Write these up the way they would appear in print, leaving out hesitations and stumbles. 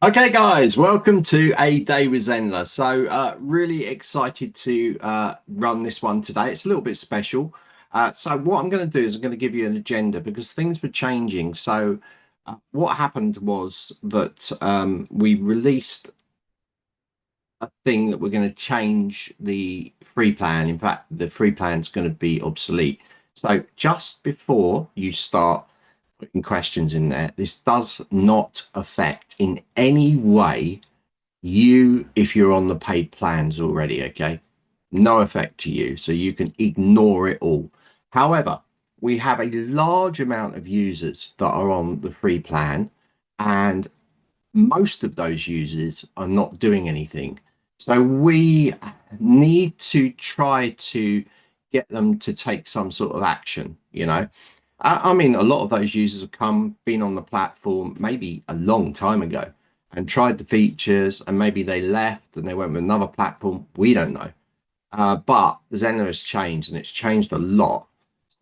Okay, guys, welcome to a day with Zenler. Really excited to run this one today. It's a little bit special. So, what I'm going to do is I'm going to give you an agenda because things were changing. What happened was that we released a thing that we're going to change the free plan. In fact, the free plan is going to be obsolete. So, just before you start putting questions in there, this does not affect in any way you if you're on the paid plans already. Okay, no effect to you, so you can ignore it all. However, we have a large amount of users that are on the free plan, and most of those users are not doing anything, so we need to try to get them to take some sort of action. I mean, a lot of those users have been on the platform maybe a long time ago and tried the features, and maybe they left and they went with another platform. We don't know. But Zenler has changed, and it's changed a lot.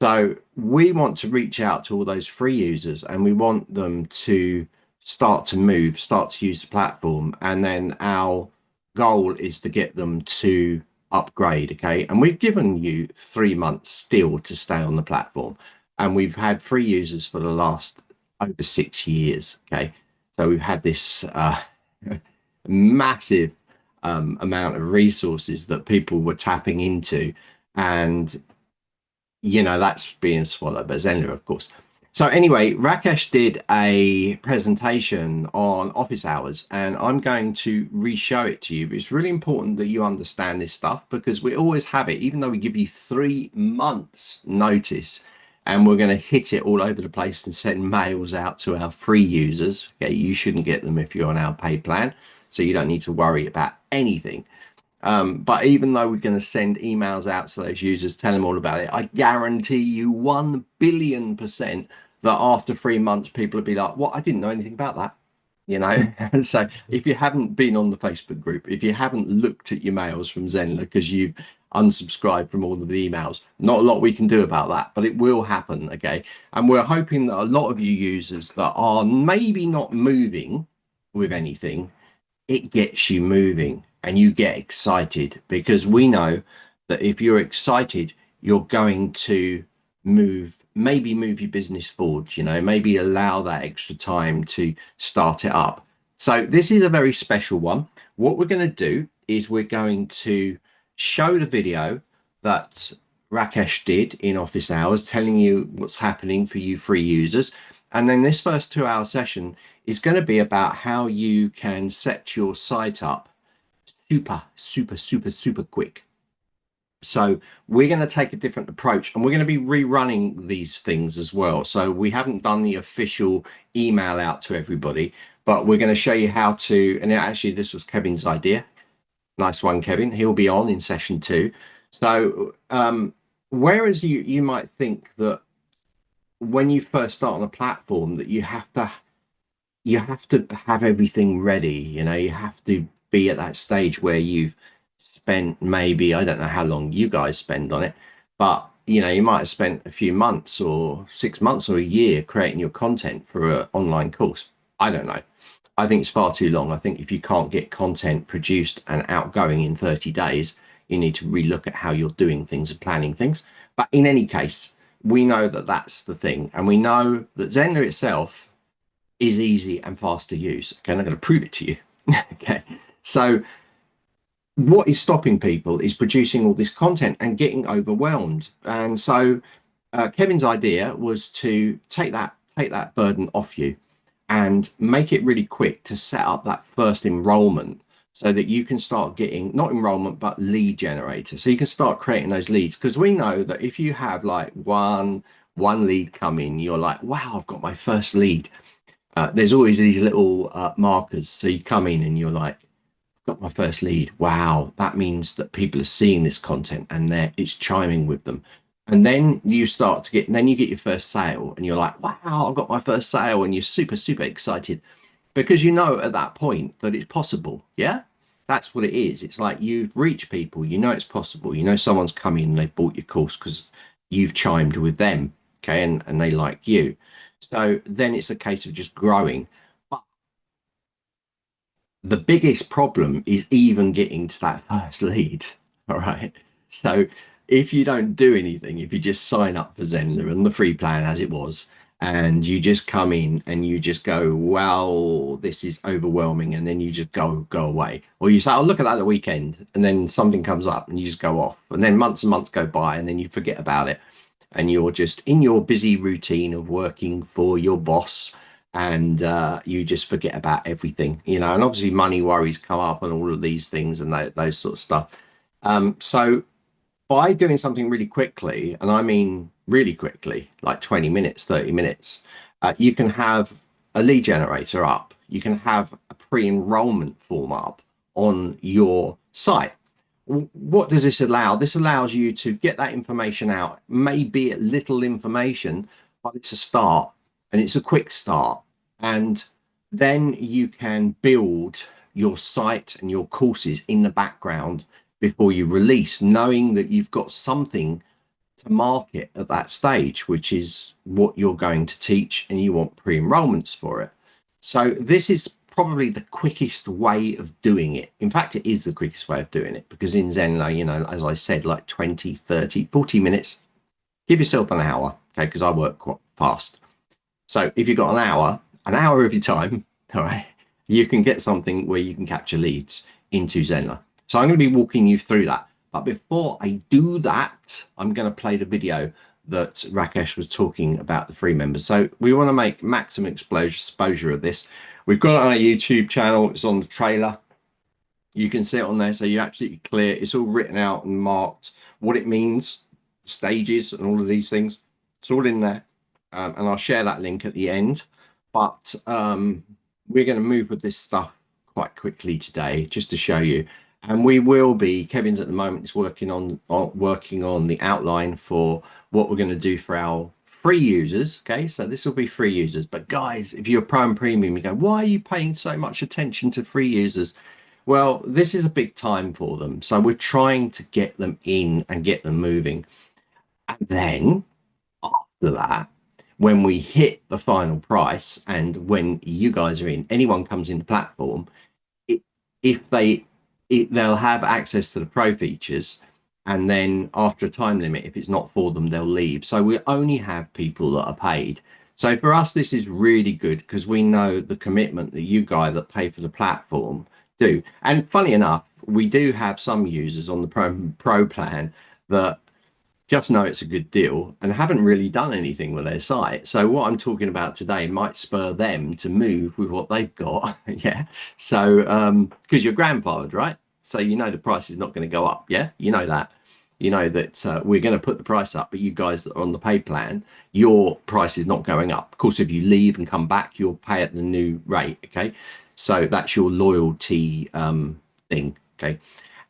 So we want to reach out to all those free users, and we want them to start to move, start to use the platform. And then our goal is to get them to upgrade. Okay. And we've given you 3 months still to stay on the platform. And we've had free users for the last over 6 years. Okay. So we've had this massive amount of resources that people were tapping into. And that's being swallowed by Zenler, of course. So anyway, Rakesh did a presentation on office hours, and I'm going to re-show it to you. But it's really important that you understand this stuff because we always have it, even though we give you 3 months notice, and we're going to hit it all over the place and send mails out to our free users. Okay, you shouldn't get them if you're on our paid plan, so you don't need to worry about anything. But even though we're going to send emails out to those users, tell them all about it, I guarantee you 1 billion% that after 3 months, people will be like, "What? I didn't know anything about that." So if you haven't been on the Facebook group, if you haven't looked at your mails from Zenler because you've unsubscribed from all of the emails, not a lot we can do about that, but it will happen. Okay. And we're hoping that a lot of you users that are maybe not moving with anything, it gets you moving and you get excited, because we know that if you're excited, you're going to maybe move your business forward, maybe allow that extra time to start it up. So this is a very special one. What we're going to do is we're going to show the video that Rakesh did in office hours, telling you what's happening for you free users. And then this first 2 hour session is going to be about how you can set your site up super, super, super, super quick. So we're going to take a different approach, and we're going to be rerunning these things as well. So we haven't done the official email out to everybody, but we're going to show you how to, and actually this was Kevin's idea. Nice one, Kevin. He'll be on in session 2. So whereas you might think that when you first start on a platform that you have to have everything ready. You have to be at that stage where you've spent, maybe, I don't know how long you guys spend on it, but you might have spent a few months or 6 months or a year creating your content for an online course. I don't know. I think it's far too long. I think if you can't get content produced and outgoing in 30 days, you need to relook at how you're doing things and planning things. But in any case, we know that that's the thing. And we know that Zenler itself is easy and fast to use. Okay, I'm going to prove it to you. Okay, so what is stopping people is producing all this content and getting overwhelmed. And so Kevin's idea was to take that burden off you and make it really quick to set up that first enrollment, so that you can start getting, not enrollment, but lead generator. So you can start creating those leads, because we know that if you have like one lead come in, you're like, wow, I've got my first lead. There's always these little markers. So you come in and you're like, got my first lead. Wow, that means that people are seeing this content and it's chiming with them. And then you start to get, then you get your first sale, and you're like, wow, I've got my first sale. And you're super, super excited because you know at that point that it's possible. Yeah. That's what it is. It's like you've reached people, it's possible. Someone's come in and they bought your course because you've chimed with them. Okay. And they like you. So then it's a case of just growing. But the biggest problem is even getting to that first lead. All right. So if you don't do anything, if you just sign up for Zenler and the free plan as it was, and you just come in and you just go, wow, this is overwhelming, and then you just go away, or you say, oh, look at that at the weekend, and then something comes up and you just go off, and then months and months go by, and then you forget about it, and you're just in your busy routine of working for your boss, and you just forget about everything, and obviously money worries come up and all of these things and those sort of stuff. So by doing something really quickly, and I mean really quickly, like 20 minutes, 30 minutes, you can have a lead generator up, you can have a pre-enrollment form up on your site. What does this allow? This allows you to get that information out, maybe a little information, but it's a start, and it's a quick start. And then you can build your site and your courses in the background before you release, knowing that you've got something to market at that stage, which is what you're going to teach, and you want pre-enrollments for it. So this is probably the quickest way of doing it. In fact, it is the quickest way of doing it, because in Zenler, as I said, like 20, 30, 40 minutes, give yourself an hour, okay, because I work quite fast. So if you've got an hour of your time, all right, you can get something where you can capture leads into Zenler. So I'm going to be walking you through that. But before I do that, I'm going to play the video that Rakesh was talking about the free members. So we want to make maximum exposure of this. We've got it on our YouTube channel. It's on the trailer. You can see it on there. So you're absolutely clear. It's all written out and marked what it means, stages and all of these things. It's all in there. And I'll share that link at the end. But we're going to move with this stuff quite quickly today, just to show you. And we will be, Kevin's at the moment is working on the outline for what we're going to do for our free users. Okay, so this will be free users. But guys, if you're pro and premium, you go, why are you paying so much attention to free users? Well, this is a big time for them. So we're trying to get them in and get them moving. And then after that, when we hit the final price, and when you guys are in, anyone comes in the platform, if they'll have access to the pro features, and then after a time limit, if it's not for them, they'll leave. So we only have people that are paid. So for us, this is really good, because we know the commitment that you guys that pay for the platform do. And funny enough, we do have some users on the pro plan that just know it's a good deal and haven't really done anything with their site. So what I'm talking about today might spur them to move with what they've got. Yeah. So because you're grandfathered, right? So the price is not going to go up. Yeah, that. That we're going to put the price up, but you guys that are on the pay plan, your price is not going up. Of course, if you leave and come back, you'll pay at the new rate. Okay, so that's your loyalty thing. Okay,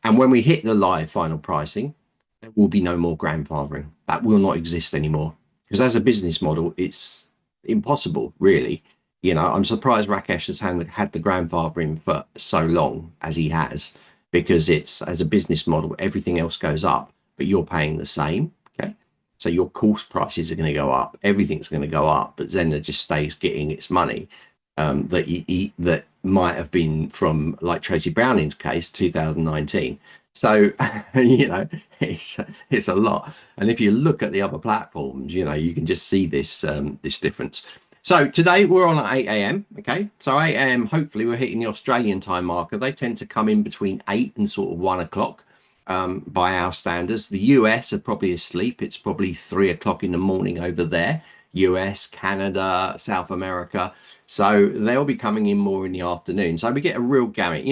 and when we hit the live final pricing, there will be no more grandfathering. That will not exist anymore, because as a business model, it's impossible, really. I'm surprised Rakesh has had the grandfathering for so long as he has, because it's, as a business model, everything else goes up, but you're paying the same. Okay, so your course prices are going to go up, everything's going to go up, but Zenler just stays getting its money that might have been from, like Tracy Browning's case, 2019. So it's a lot. And if you look at the other platforms, you can just see this this difference. So today we're on at 8 a.m. Okay, so 8 a.m. hopefully we're hitting the Australian time marker. They tend to come in between 8 and sort of 1 o'clock by our standards. The US are probably asleep. It's probably 3 o'clock in the morning over there. US, Canada, South America. So they'll be coming in more in the afternoon. So we get a real gamut.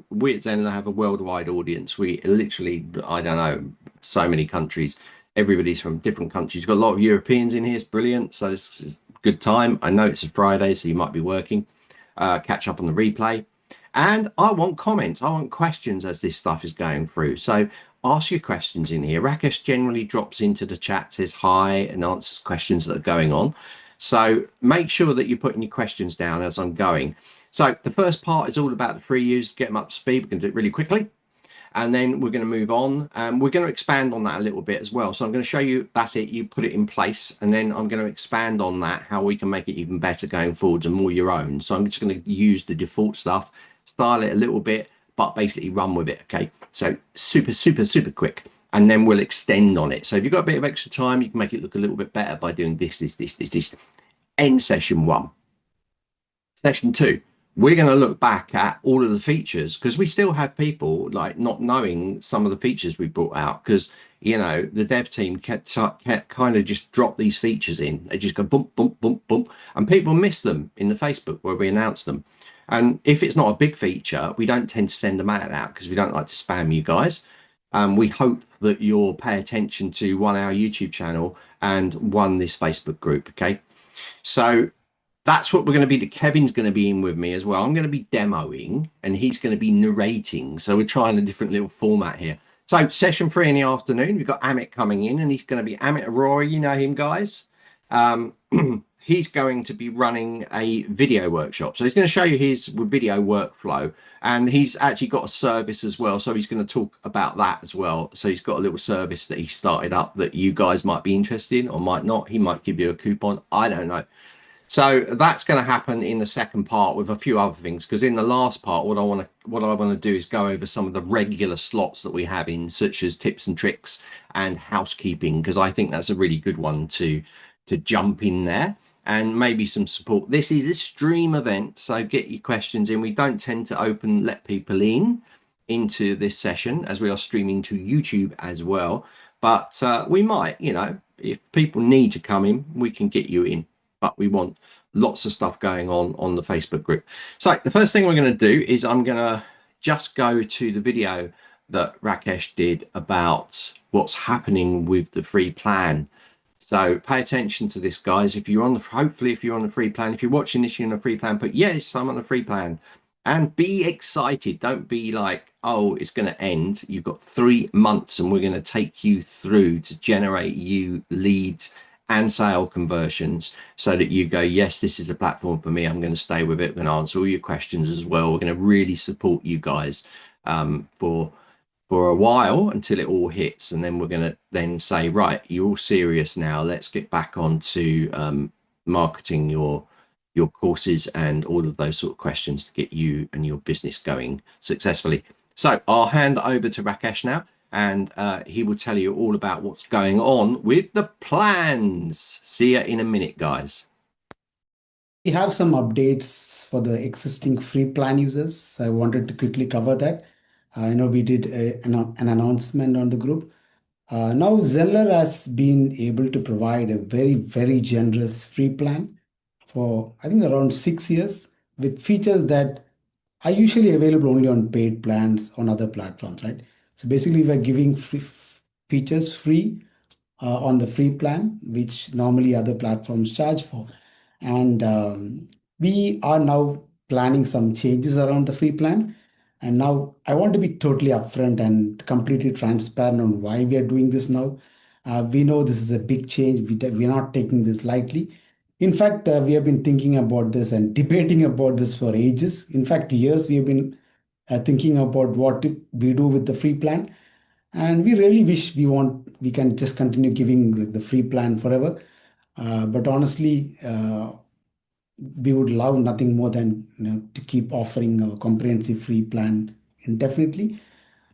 We at Zenler have a worldwide audience. We literally, I don't know, so many countries. Everybody's from different countries. We've got a lot of Europeans in here. It's brilliant. So this is a good time. I know it's a Friday, so you might be working. Catch up on the replay. And I want comments. I want questions as this stuff is going through. So ask your questions in here. Rakesh generally drops into the chat, says hi, and answers questions that are going on. So make sure that you're putting your questions down as I'm going. So the first part is all about the free users, get them up to speed. We're going to do it really quickly. And then we're going to move on. We're going to expand on that a little bit as well. So I'm going to show you, that's it, you put it in place. And then I'm going to expand on that, how we can make it even better going forwards and more your own. So I'm just going to use the default stuff. style it a little bit, but basically run with it. Okay. So super, super, super quick. And then we'll extend on it. So if you've got a bit of extra time, you can make it look a little bit better by doing this. End session one. Session two, we're going to look back at all of the features because we still have people like not knowing some of the features we brought out because the dev team kept kind of just drop these features in. They just go boom, boom, boom, boom, and people miss them in the Facebook where we announce them. And if it's not a big feature, we don't tend to send them out because we don't like to spam you guys. We hope that you'll pay attention to one our YouTube channel and one this Facebook group. Okay, so that's what we're going to be. Kevin's going to be in with me as well. I'm going to be demoing and he's going to be narrating. So we're trying a different little format here. So session 3 in the afternoon, we've got Amit coming in and he's going to be Amit Arora. You know him, guys. He's going to be running a video workshop. So he's going to show you his video workflow and he's actually got a service as well. So he's going to talk about that as well. So he's got a little service that he started up that you guys might be interested in or might not. He might give you a coupon. I don't know. So that's going to happen in the second part with a few other things because in the last part what I want to do is go over some of the regular slots that we have in, such as tips and tricks and housekeeping, because I think that's a really good one to jump in there, and maybe some support. This is a stream event, so get your questions in. We don't tend to let people into this session as we are streaming to YouTube as well, but we might, if people need to come in, we can get you in. But we want lots of stuff going on the Facebook group. So the first thing we're going to do is I'm going to just go to the video that Rakesh did about what's happening with the free plan. So pay attention to this, guys. If you're on hopefully if you're on the free plan, if you're watching this, you're on a free plan, but yes, I'm on a free plan. And be excited. Don't be like, oh, it's going to end. You've got 3 months and we're going to take you through to generate you leads and sale conversions so that you go, yes, this is a platform for me. I'm going to stay with it. I'm going to answer all your questions as well. We're going to really support you guys for a while until it all hits. And then we're going to then say, right, you're all serious now. Let's get back on to marketing your courses and all of those sort of questions to get you and your business going successfully. So I'll hand over to Rakesh now, and he will tell you all about what's going on with the plans. See you in a minute, guys. We have some updates for the existing free plan users. I wanted to quickly cover that. I know we did an announcement on the group. Now, Zenler has been able to provide a very, very generous free plan for, I think, around 6 years with features that are usually available only on paid plans on other platforms, right? So basically, we're giving features free on the free plan, which normally other platforms charge for. And we are now planning some changes around the free plan. And now I want to be totally upfront and completely transparent on why we are doing this now. We know this is a big change. We're not taking this lightly. In fact, we have been thinking about this and debating about this for ages. In fact, years we have been thinking about what we do with the free plan, and we really wish we can just continue giving like the free plan forever. But honestly, we would love nothing more than to keep offering a comprehensive free plan indefinitely.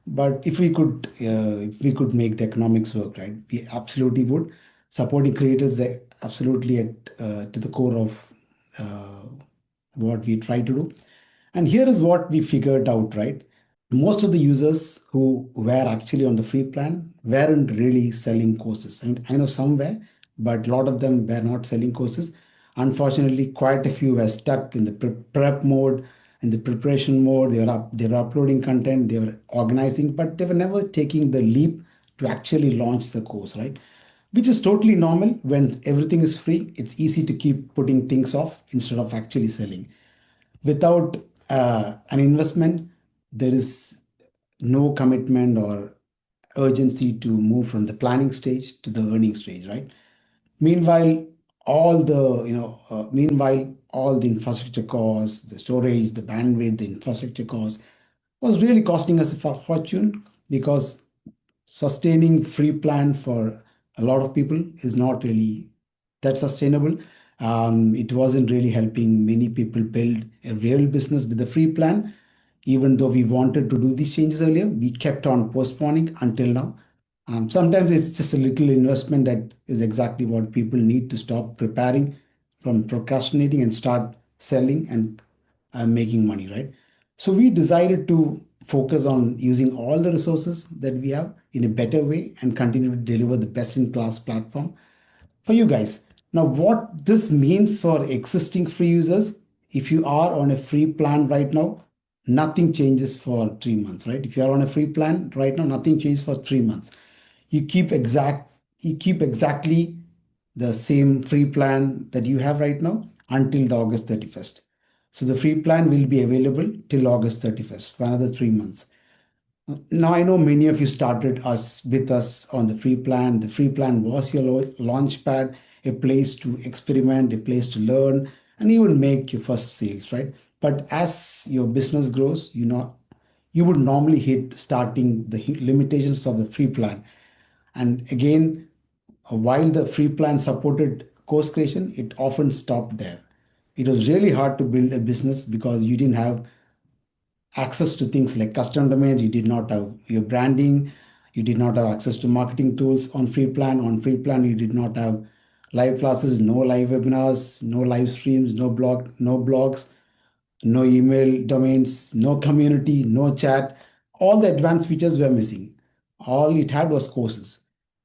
But if we could make the economics work, right, we absolutely would. Supporting creators is absolutely at to the core of uh, what we try to do. And here is what we figured out, right? Most of the users who were actually on the free plan weren't really selling courses. And I know some were, but a lot of them were not selling courses. Unfortunately, quite a few were stuck in the prep mode, in the preparation mode. They were uploading content, they were organizing, but they were never taking the leap to actually launch the course, right? Which is totally normal. When everything is free, it's easy to keep putting things off instead of actually selling. Without an investment, there is no commitment or urgency to move from the planning stage to the earning stage, right? Meanwhile, meanwhile, all the infrastructure costs, the storage, the bandwidth, the infrastructure costs was really costing us a fortune, because sustaining free plan for a lot of people is not really that sustainable. It wasn't really helping many people build a real business with the free plan. even though we wanted to do these changes earlier, we kept on postponing until now. Sometimes it's just a little investment that is exactly what people need to stop preparing from procrastinating and start selling and making money, right? So we decided to focus on using all the resources that we have in a better way and continue to deliver the best in class platform for you guys. Now, what this means for existing free users, if you are on a free plan right now, nothing changes for 3 months, right? If you are on a free plan right now, nothing changes for 3 months. You keep exactly the same free plan that you have right now until the August 31st. So the free plan will be available till August 31st for another 3 months. Now I know many of you started us with us on the free plan. The free plan was your launch pad, a place to experiment, a place to learn, and even make your first sales, right? But as your business grows, you would normally hit starting the limitations of the free plan. And again, while the free plan supported course creation, it often stopped there. It was really hard to build a business because you didn't have access to things like custom domains. You did not have your branding. You did not have access to marketing tools on free plan. On free plan, you did not have live classes, no live webinars, no live streams, no blogs, no email domains, no community, no chat. All the advanced features were missing. All it had was courses.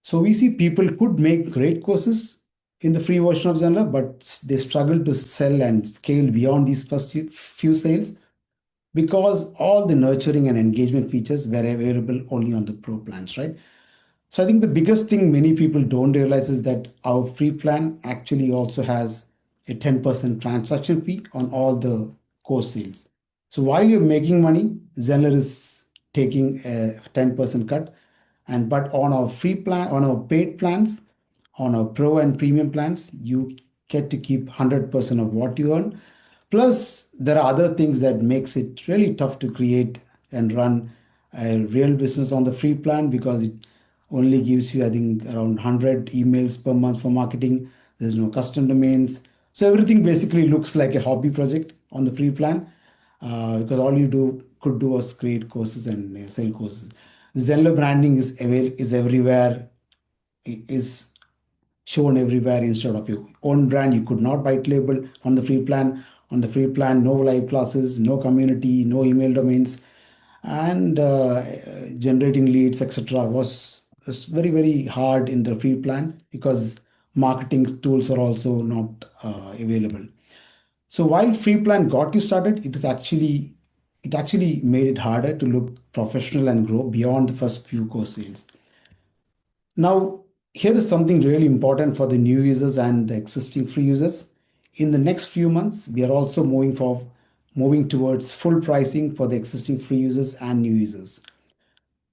So we see people could make great courses in the free version of Zenler, but they struggle to sell and scale beyond these first few sales because all the nurturing and engagement features were available only on the pro plans, right? So I think the biggest thing many people don't realize is that our free plan actually also has a 10% transaction fee on all the course sales. So while you're making money, Zenler is taking a 10% cut. And but on our free plan, on our paid plans, on our pro and premium plans, you get to keep 100% of what you earn. Plus, there are other things that makes it really tough to create and run a real business on the free plan because it only gives you, I think, around 100 emails per month for marketing. There's no custom domains. So everything basically looks like a hobby project on the free plan because all you could do was create courses and sell courses. Zenler branding is everywhere, is shown everywhere instead of your own brand. You could not white label on the free plan. On the free plan, no live classes, no community, no email domains, and generating leads, etc. was very hard in the free plan because marketing tools are also not available. So while free plan got you started, it actually made it harder to look professional and grow beyond the first few course sales. Now, here is something really important for the new users and the existing free users. In the next few months, we are also moving towards full pricing for the existing free users and new users.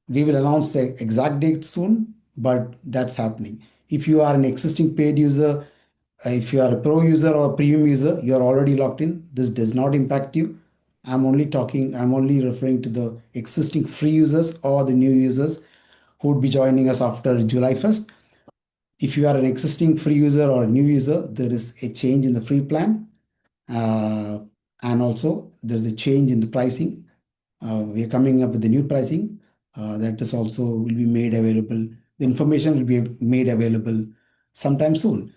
We will announce the exact date soon, but that's happening. If you are an existing paid user, if you are a pro user or a premium user, you are already locked in. This does not impact you. I'm only referring to the existing free users or the new users who would be joining us after July 1st. If you are an existing free user or a new user, there is a change in the free plan. Uh, and also, there's a change in the pricing. We are coming up with the new pricing that is also will be made available. The information will be made available sometime soon.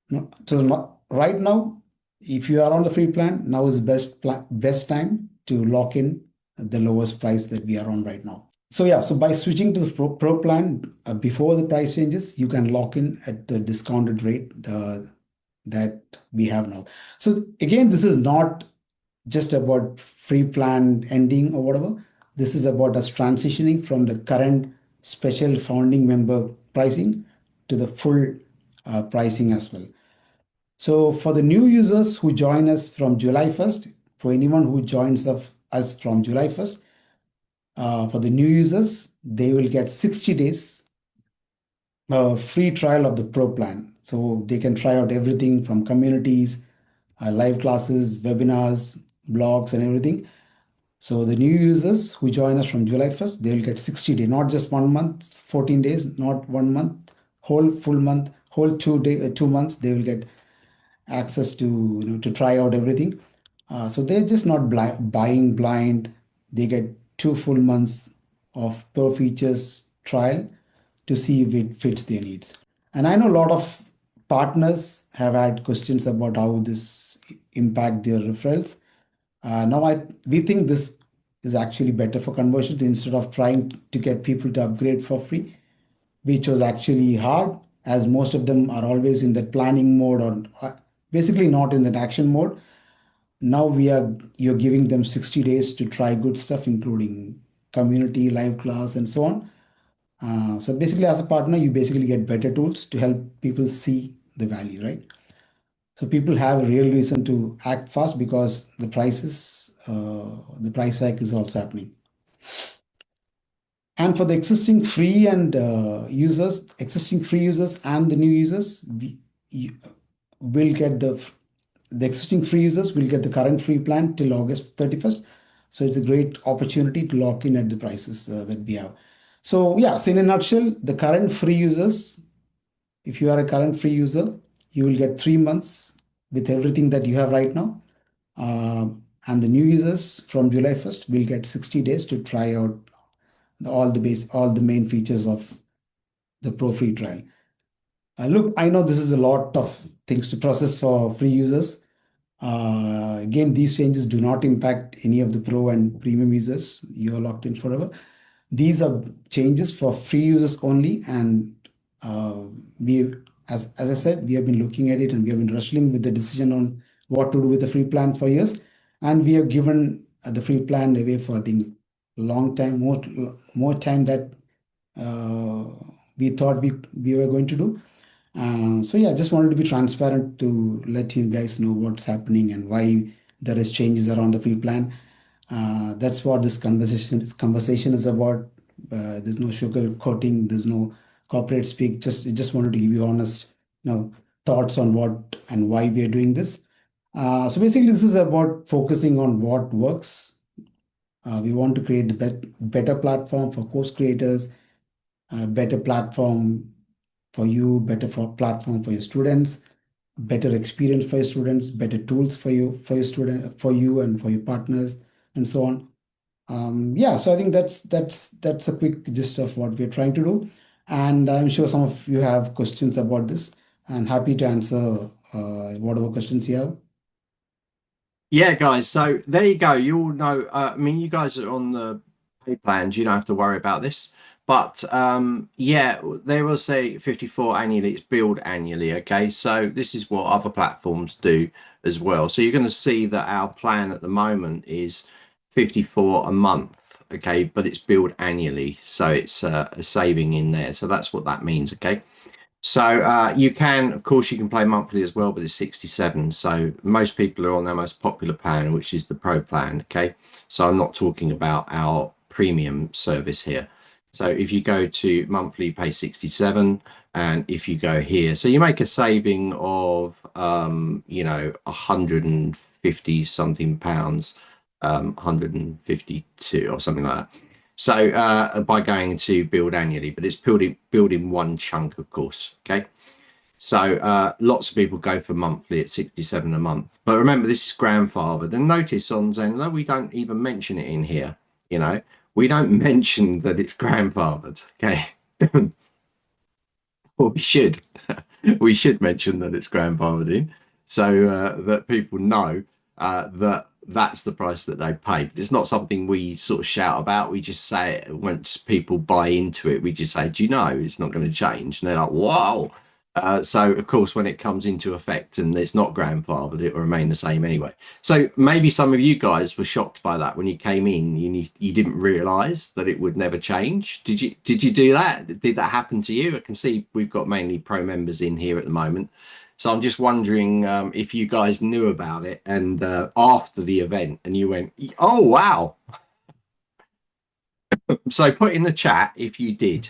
No, so right now, if you are on the free plan, now is the best time to lock in the lowest price that we are on right now. So yeah, so by switching to the pro plan before the price changes, you can lock in at the discounted rate that we have now. So again, this is not just about free plan ending or whatever. This is about us transitioning from the current special founding member pricing to the full pricing as well. So for the new users who join us from July 1st, for anyone who joins us from July 1st, for the new users, they will get 60 days free trial of the pro plan. So they can try out everything from communities, live classes, webinars, blogs, and everything. So the new users who join us from July 1st, they will get 60 days, not just 1 month, 14 days, not 1 month, whole full month, whole 2 months, they will get access to to try out everything. So they're just not buying blind. they get 2 full months of per features trial to see if it fits their needs. And I know a lot of partners have had questions about how this impact their referrals. We think this is actually better for conversions instead of trying to get people to upgrade for free, which was actually hard as most of them are always in that planning mode or basically not in that action mode. Now you're giving them 60 days to try good stuff, including community, live class, and so on. So basically, as a partner, you basically get better tools to help people see the value, right? So people have a real reason to act fast because the price hike is also happening. And for the existing free users and the new users, you will get the existing free users will get the current free plan till August 31st. So it's a great opportunity to lock in at the prices that we have. So yeah, so in a nutshell, the current free users, if you are a current free user, you will get 3 months with everything that you have right now. And the new users from July 1st will get 60 days to try out all the main features of the Pro free trial. Look, I know this is a lot of things to process for free users. Again, these changes do not impact any of the Pro and Premium users. You are locked in forever. These are changes for free users only, and uh, we, as I said, we have been looking at it and we have been wrestling with the decision on what to do with the free plan for years, and we have given the free plan away for I think long time, more time that uh, we thought we were going to do. So yeah, just wanted to be transparent to let you guys know what's happening and why there is changes around the free plan. That's what this conversation is about. There's no sugar coating. There's no corporate speak. Just wanted to give you honest, thoughts on what and why we are doing this. So basically, this is about focusing on what works. We want to create the better platform for course creators, a better platform for you, platform for your students, better experience for your students, better tools for you and for your partners, and so on. Yeah, so I think that's a quick gist of what we're trying to do, and I'm sure some of you have questions about this, and happy to answer whatever questions you have. Yeah, guys. So there you go. You all know. I mean, you guys are on the pay plans. You don't have to worry about this. But yeah, there will say 54 annually. It's billed annually. Okay. So this is what other platforms do as well. So you're going to see that our plan at the moment is 54 a month. Okay. But it's billed annually. So it's a saving in there. So that's what that means. Okay. So you can, of course, you can play monthly as well, but it's 67. So most people are on their most popular plan, which is the Pro plan. Okay. So I'm not talking about our premium service here. So if you go to monthly, pay 67. And if you go here, so you make a saving of, 150 something pounds, 152 or something like that. So by going to build annually, but it's build in one chunk, of course. Okay. So lots of people go for monthly at 67 a month. But remember, this is grandfathered. And notice on Zenler, we don't even mention it in here. You know, we don't mention that it's grandfathered. Okay. Well, we should. We should mention that it's grandfathered in so that people know that that's the price that they pay. But it's not something we sort of shout about. We just say it once people buy into it. We just say, do you know it's not going to change? And they're like, wow. So, of course, when it comes into effect and it's not grandfathered, it will remain the same anyway. So maybe some of you guys were shocked by that when you came in. You didn't realise that it would never change. Did you do that? Did that happen to you? I can see we've got mainly pro members in here at the moment. So I'm just wondering if you guys knew about it and after the event and you went, oh, wow. So put in the chat if you did.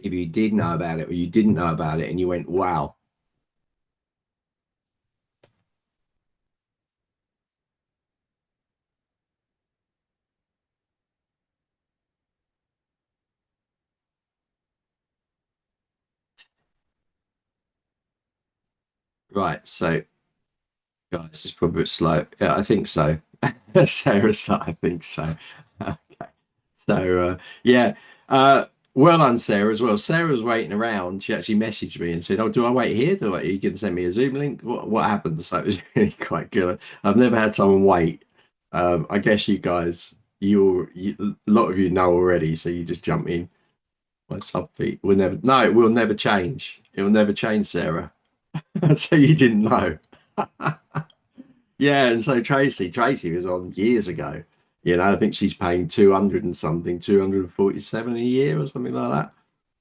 If you did know about it or you didn't know about it and you went, wow. Right. So Guys, it's probably a bit slow. Yeah, I think so. Sarah's like, I think so. Okay. So yeah. Uh well done, Sarah, as well. Sarah was waiting around. She actually messaged me and said, "Oh, do I wait here? Do I, you can send me a Zoom link? What happened?" So it was really quite good. I've never had someone wait. I guess you guys, a lot of you know already, so you just jump in. My sub feet will never. No, it will never change. It will never change, Sarah. So you didn't know. Yeah, and so Tracy was on years ago. You know, I think she's paying 200 and something, 247 a year or something like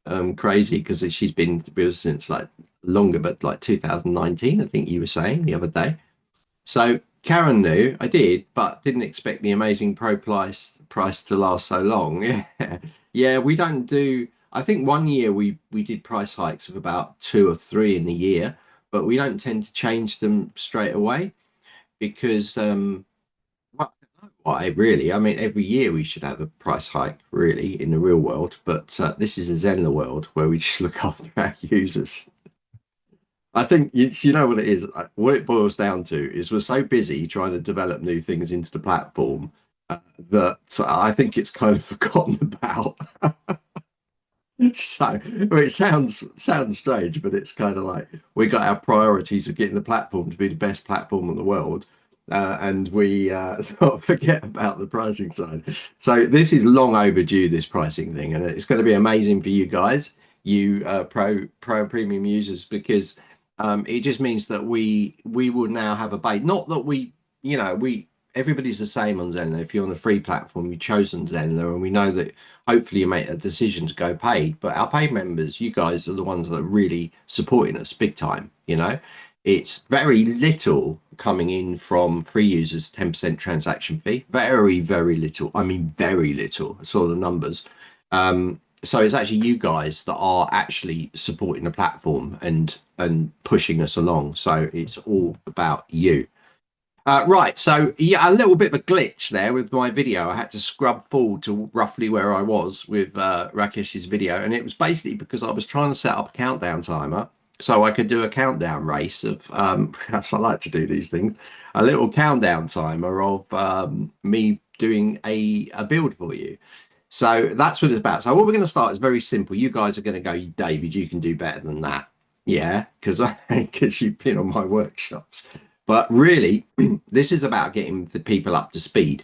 that. Crazy because she's been with us since like longer, but like 2019, I think you were saying the other day. So Karen knew I did, but didn't expect the amazing pro price to last so long. Yeah, yeah, we don't do. I think one year we did price hikes of about two or three in the year, but we don't tend to change them straight away because well, why really? I mean, every year we should have a price hike really in the real world, but this is a Zenler world where we just look after our users. I think you know what it is. What it boils down to is we're so busy trying to develop new things into the platform that I think it's kind of forgotten about. So well, it sounds strange, but it's kind of like we got our priorities of getting the platform to be the best platform in the world, and we sort of forget about the pricing side. So this is long overdue, this pricing thing, and it's going to be amazing for you guys, you pro premium users, because it just means that we will now have a base. Not that we everybody's the same on Zenler. If you're on a free platform, you've chosen Zenler, and we know that hopefully you make a decision to go paid. But our paid members, you guys are the ones that are really supporting us big time. It's very little coming in from free users, 10% transaction fee. Very, very little. I mean, very little. I saw the numbers. So it's actually you guys that are actually supporting the platform and pushing us along. So it's all about you. Right, so yeah, a little bit of a glitch there with my video. I had to scrub forward to roughly where I was with Rakesh's video, and it was basically because I was trying to set up a countdown timer so I could do a countdown race of, as I like to do these things, a little countdown timer of me doing a build for you. So that's what it's about. So what we're going to start is very simple. You guys are going to go, David, you can do better than that. Yeah, because you've been on my workshops. But really, this is about getting the people up to speed.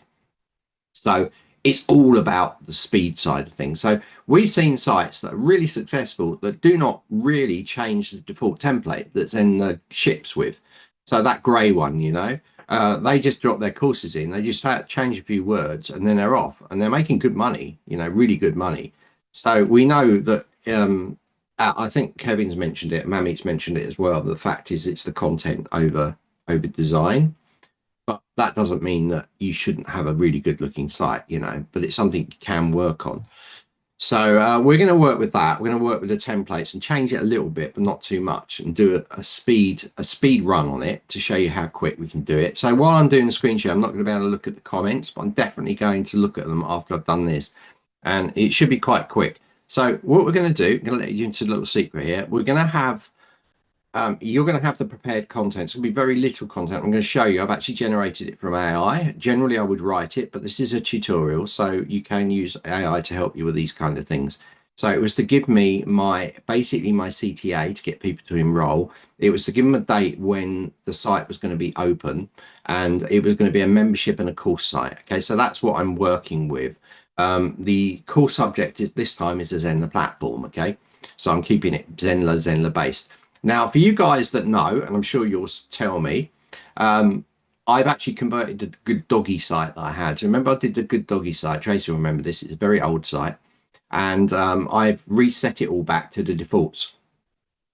So it's all about the speed side of things. So we've seen sites that are really successful that do not really change the default template that's in the ships with. So that grey one, they just drop their courses in. They just change a few words and then they're off and they're making good money, really good money. So we know that. I think Kevin's mentioned it, Mamit's mentioned it as well. The fact is, it's the content over design, but that doesn't mean that you shouldn't have a really good looking site, but it's something you can work on. So we're going to work with that. We're going to work with the templates and change it a little bit, but not too much, and do a speed run on it to show you how quick we can do it. So while I'm doing the screen share, I'm not going to be able to look at the comments, but I'm definitely going to look at them after I've done this, and it should be quite quick. So what we're going to do, I'm going to let you into a little secret here. We're going to have you're going to have the prepared content. It's going to be very little content. I'm going to show you. I've actually generated it from AI. Generally, I would write it, but this is a tutorial, so you can use AI to help you with these kind of things. So it was to give me basically my CTA to get people to enroll. It was to give them a date when the site was going to be open, and it was going to be a membership and a course site. Okay, so that's what I'm working with. The course subject is this time is a Zenler platform. Okay, so I'm keeping it Zenler based. Now, for you guys that know, and I'm sure you'll tell me, I've actually converted the Good Doggy site that I had. Remember, I did the Good Doggy site. Tracy will remember this. It's a very old site. And I've reset it all back to the defaults.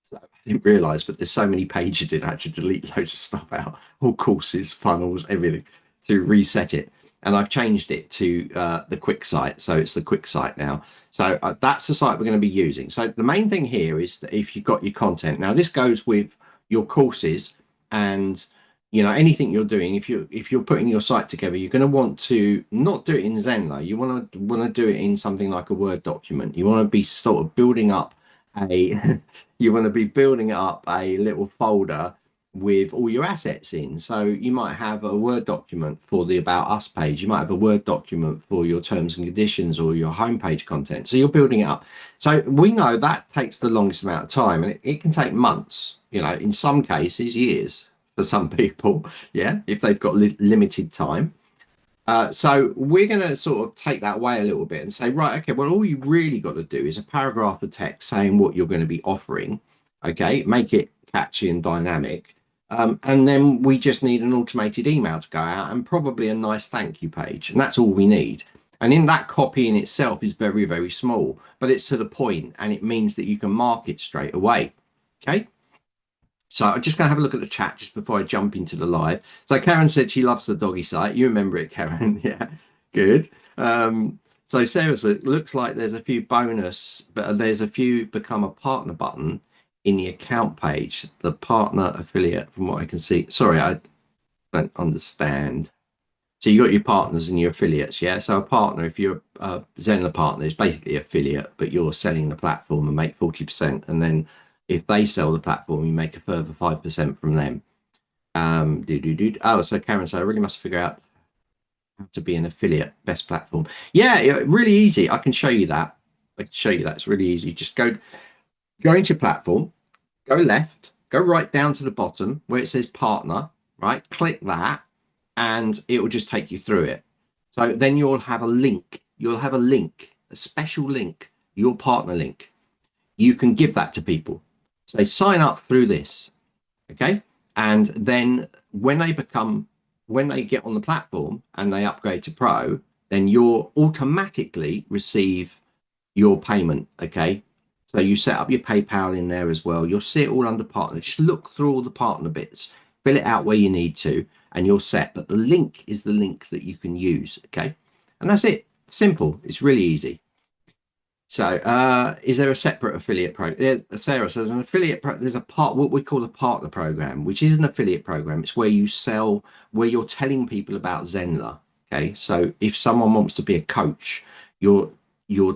So I didn't realize, but there's so many pages in, I had to delete loads of stuff out, all courses, funnels, everything, to reset it. And I've changed it to the quick site. So it's the quick site now. So that's the site we're going to be using. So the main thing here is that if you've got your content, now this goes with your courses and anything you're doing. If you're putting your site together, you're going to want to not do it in Zenler. You want to do it in something like a Word document. You want to be sort of building up a you want to be building up a little folder with all your assets in. So you might have a Word document for the About Us page. You might have a Word document for your terms and conditions or your homepage content. So you're building it up. So we know that takes the longest amount of time, and it can take months, you know, in some cases, years for some people. Yeah, if they've got limited time. So we're going to sort of take that away a little bit and say, right, okay, well, all you really got to do is a paragraph of text saying what you're going to be offering. Okay, make it catchy and dynamic. And then we just need an automated email to go out and probably a nice thank you page. And that's all we need. And in that, copy in itself is very, very small, but it's to the point and it means that you can market straight away. Okay. So I'm just going to have a look at the chat just before I jump into the live. So Karen said she loves the doggy site. You remember it, Karen? Yeah, good. So Sarah said, it looks like there's a few bonus, but there's a few become a partner button in the account page, the partner affiliate, from what I can see. Sorry, I don't understand. So you got your partners and your affiliates, yeah? So a partner, if you're a Zenler partner, is basically affiliate, but you're selling the platform and make 40%. And then if they sell the platform, you make a further 5% from them. Oh, so Karen, so I really must figure out how to be an affiliate, best platform. Yeah, really easy. I can show you that. I can show you that. It's really easy. Just go into your platform, go left, go right down to the bottom where it says partner, right? Click that and it will just take you through it. So then you'll have a link. You'll have a link, a special link, your partner link. You can give that to people. So they sign up through this, okay? And then when they get on the platform and they upgrade to Pro, then you'll automatically receive your payment, okay? So you set up your PayPal in there as well. You'll see it all under partner. Just look through all the partner bits, fill it out where you need to, and you're set. But the link is the link that you can use, okay? And that's it. Simple. It's really easy. So, is there a separate affiliate program? Sarah says an affiliate. There's a part what we call a partner program, which is an affiliate program. It's where you sell, where you're telling people about Zenler. Okay, so if someone wants to be a coach, you'll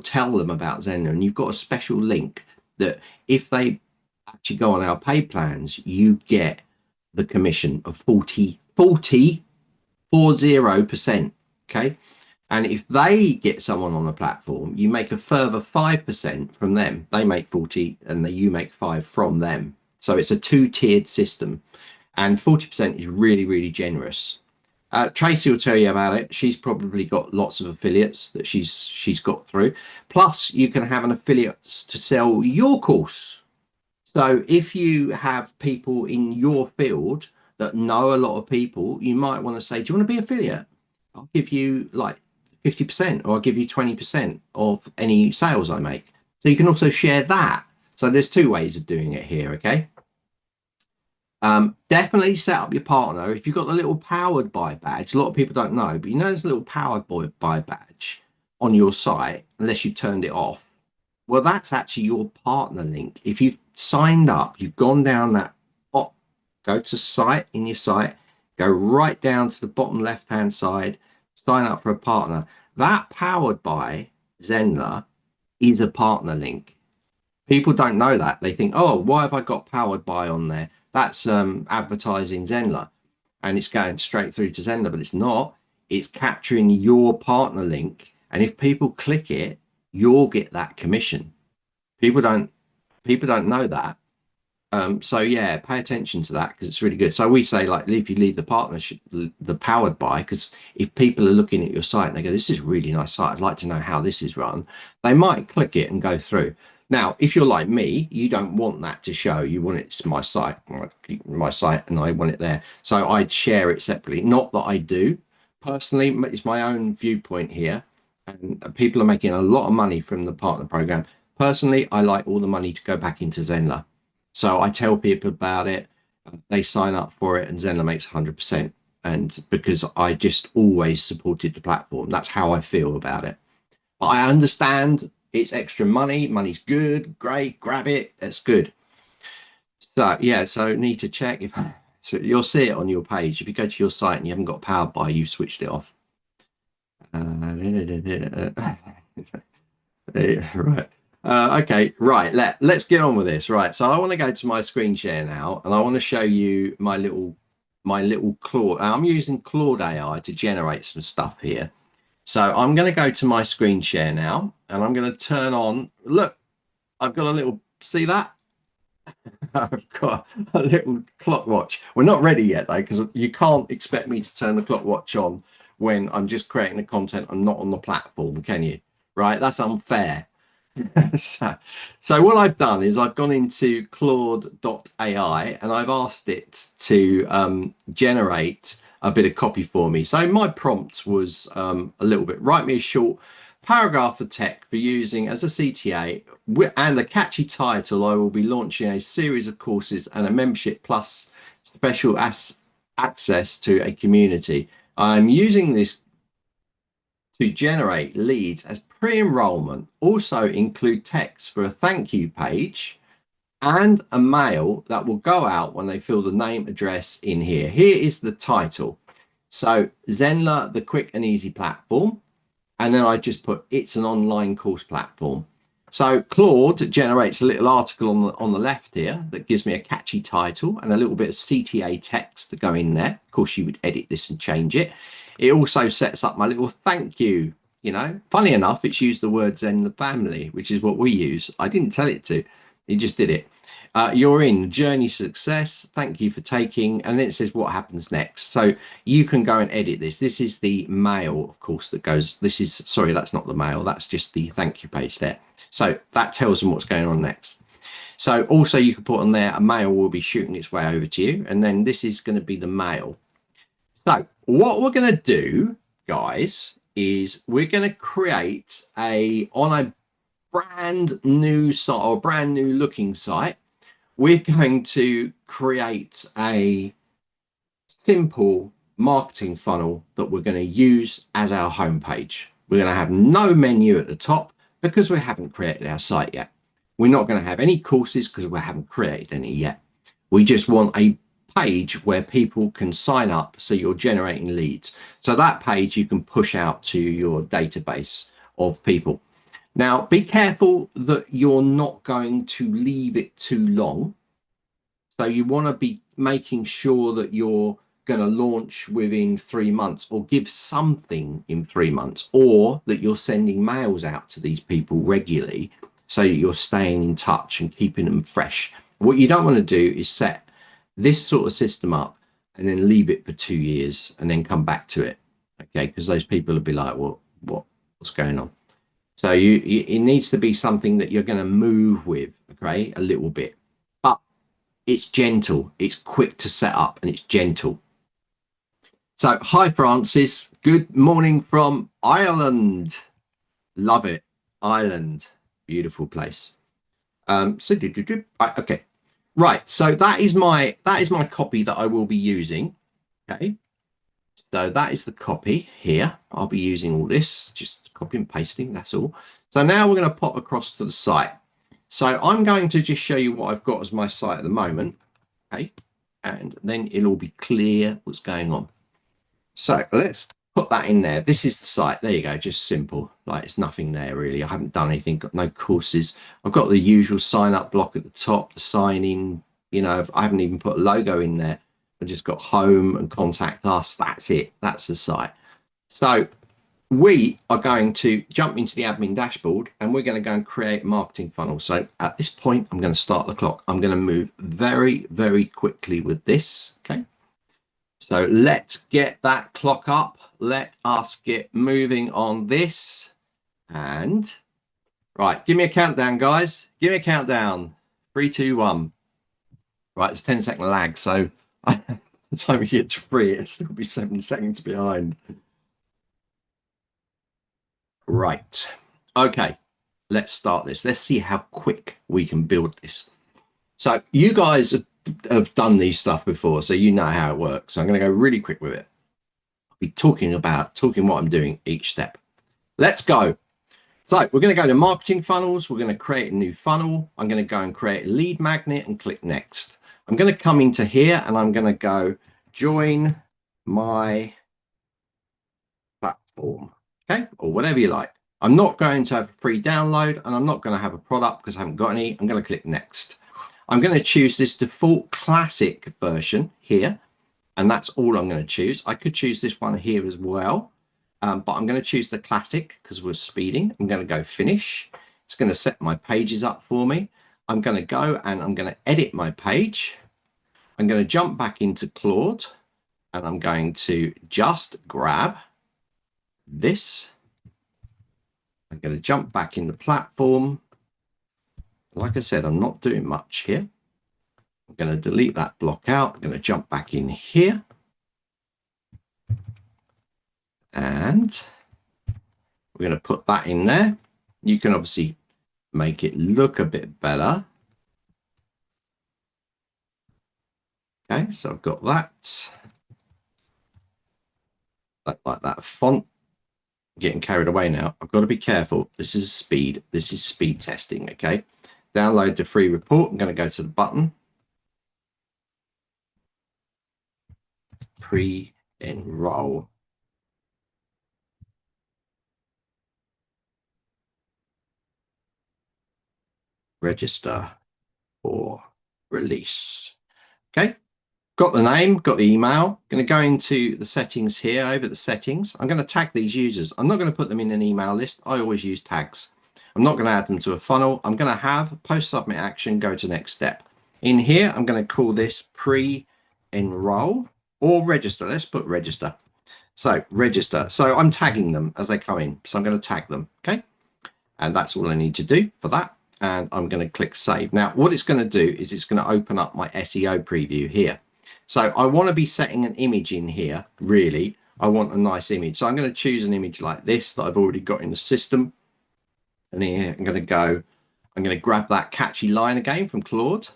tell them about Zenler, and you've got a special link that if they actually go on our pay plans, you get the commission of 40%. Okay. And if they get someone on the platform, you make a further 5% from them. They make 40 and you make 5 from them. So it's a two-tiered system. And 40% is really, really generous. Tracy will tell you about it. She's probably got lots of affiliates that she's got through. Plus, you can have an affiliate to sell your course. So if you have people in your field that know a lot of people, you might want to say, do you want to be affiliate? I'll give you like 50% or I'll give you 20% of any sales I make. So you can also share that. So there's two ways of doing it here, okay? Definitely set up your partner. If you've got the little powered by badge, a lot of people don't know, but you know there's a little powered by badge on your site, unless you turned it off. Well, that's actually your partner link. If you've signed up, you've gone down that, go to site in your site, go right down to the bottom left-hand side, sign up for a partner. That powered by Zenler is a partner link. People don't know that. They think, oh, why have I got powered by on there? That's advertising Zenler and it's going straight through to Zenler, but it's not. It's capturing your partner link. And if people click it, you'll get that commission. People don't know that. So yeah, pay attention to that because it's really good. So we say like if you leave the partnership, the powered by, because if people are looking at your site and they go, this is a really nice site, I'd like to know how this is run, they might click it and go through. Now, if you're like me, you don't want that to show. You want it to my site, and I want it there. So I'd share it separately. Not that I do personally. It's my own viewpoint here, and people are making a lot of money from the partner program. Personally, I like all the money to go back into Zenler. So I tell people about it, they sign up for it, and Zenler makes 100%. And because I just always supported the platform, that's how I feel about it. But I understand it's extra money. Money's good, great, grab it. That's good. So yeah, so need to check if so you'll see it on your page. If you go to your site and you haven't got powered by, you switched it off. Right. Okay, right. Let's get on with this. Right. So I want to go to my screen share now, and I want to show you my little Claude. I'm using Claude AI to generate some stuff here. So I'm going to go to my screen share now, and I'm going to turn on. Look, I've got a little. See that? I've got a little clock watch. We're not ready yet though, because you can't expect me to turn the clock watch on when I'm just creating the content. I'm not on the platform, can you? Right? That's unfair. so what I've done is I've gone into Claude AI and I've asked it to generate a bit of copy for me. So my prompt was a little bit, write me a short paragraph of tech for using as a CTA and a catchy title. I will be launching a series of courses and a membership plus special access to a community. I'm using this to generate leads as pre-enrollment. Also include text for a thank you page and a mail that will go out when they fill the name address in here. Here is the title. So Zenler, the quick and easy platform. And then I just put, it's an online course platform. So Claude generates a little article on the left here that gives me a catchy title and a little bit of CTA text to go in there. Of course, you would edit this and change it. It also sets up my little thank you. You know, funny enough, it's used the words "Zen the family," which is what we use. I didn't tell it to. It just did it. You're in journey success. Thank you for taking. And then it says what happens next. So you can go and edit this. This is the mail, of course, that goes. This is, sorry, that's not the mail. That's just the thank you page there. So that tells them what's going on next. So also you can put on there, a mail will be shooting its way over to you. And then this is going to be the mail. So what we're going to do, guys, is we're going to create on a brand new site or brand new looking site. We're going to create a simple marketing funnel that we're going to use as our homepage. We're going to have no menu at the top because we haven't created our site yet. We're not going to have any courses because we haven't created any yet. We just want a page where people can sign up so you're generating leads. So that page you can push out to your database of people. Now, be careful that you're not going to leave it too long. So you want to be making sure that you're going to launch within 3 months or give something in 3 months, or that you're sending mails out to these people regularly so that you're staying in touch and keeping them fresh. What you don't want to do is set this sort of system up and then leave it for 2 years and then come back to it. Okay, because those people will be like, well, what's going on? So it needs to be something that you're going to move with, okay, a little bit. But it's gentle, it's quick to set up, and it's gentle. So, hi, Francis. Good morning from Ireland. Love it. Ireland. Beautiful place. Okay. Right. So that is my copy that I will be using. Okay. So that is the copy here. I'll be using all this, just copy and pasting. That's all. So now we're going to pop across to the site. So I'm going to just show you what I've got as my site at the moment. Okay. And then it'll be clear what's going on. So let's put that in there. This is the site. There you go. Just simple. Like, it's nothing there really. I haven't done anything, got no courses. I've got the usual sign up block at the top, the sign in, I haven't even put a logo in there. I just got home and contact us. That's it. That's the site. So we are going to jump into the admin dashboard and we're going to go and create a marketing funnel. So at this point, I'm going to start the clock. I'm going to move very, very quickly with this. Okay. So let's get that clock up. Let us get moving on this. And right, give me a countdown, guys. Give me a countdown. 3, 2, 1. Right, it's 10-second lag. So by the time we get to 3, it'll still be 7 seconds behind. Right. Okay, let's start this. Let's see how quick we can build this. So you guys have done these stuff before, so you know how it works. So I'm going to go really quick with it. I'll be talking what I'm doing each step. Let's go. So we're going to go to marketing funnels. We're going to create a new funnel. I'm going to go and create a lead magnet and click next. I'm going to come into here and I'm going to go join my platform. Okay, or whatever you like. I'm not going to have a pre-download, and I'm not going to have a product because I haven't got any. I'm going to click next. I'm going to choose this default classic version here, and that's all I'm going to choose. I could choose this one here as well, but I'm going to choose the classic because we're speeding. I'm going to go finish. It's going to set my pages up for me. I'm going to go and I'm going to edit my page. I'm going to jump back into Claude, and I'm going to just grab this. I'm going to jump back in the platform. Like I said, I'm not doing much here. I'm going to delete that block out. I'm going to jump back in here. And we're going to put that in there. You can obviously make it look a bit better. Okay, so I've got that. Like that font. Getting carried away now. I've got to be careful. This is speed. This is speed testing. Okay. Download the free report. I'm going to go to the button. Pre-enroll. Register for release. Okay. Got the name, got the email. Going to go into the settings here, over the settings. I'm going to tag these users. I'm not going to put them in an email list. I always use tags. I'm not going to add them to a funnel. I'm going to have post-submit action, go to next step. In here, I'm going to call this pre-enroll or register. Let's put register. So register. So I'm tagging them as they come in. So I'm going to tag them. Okay. And that's all I need to do for that. And I'm going to click save. Now, what it's going to do is it's going to open up my SEO preview here. So I want to be setting an image in here, really. I want a nice image. So I'm going to choose an image like this that I've already got in the system. And here I'm going to grab that catchy line again from Claude.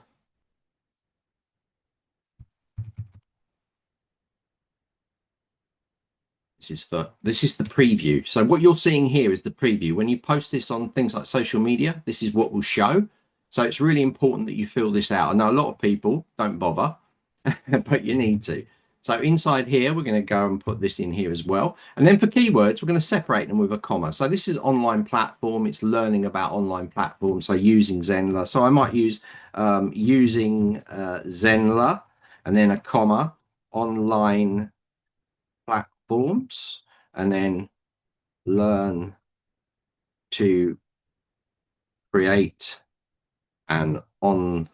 This is the preview. So what you're seeing here is the preview. When you post this on things like social media, this is what will show. So it's really important that you fill this out. I know a lot of people don't bother, but you need to. So inside here, we're going to go and put this in here as well. And then for keywords, we're going to separate them with a comma. So this is online platform. It's learning about online platforms. So using Zenler. So I might use using Zenler and then a comma, online platforms, and then learn to create an online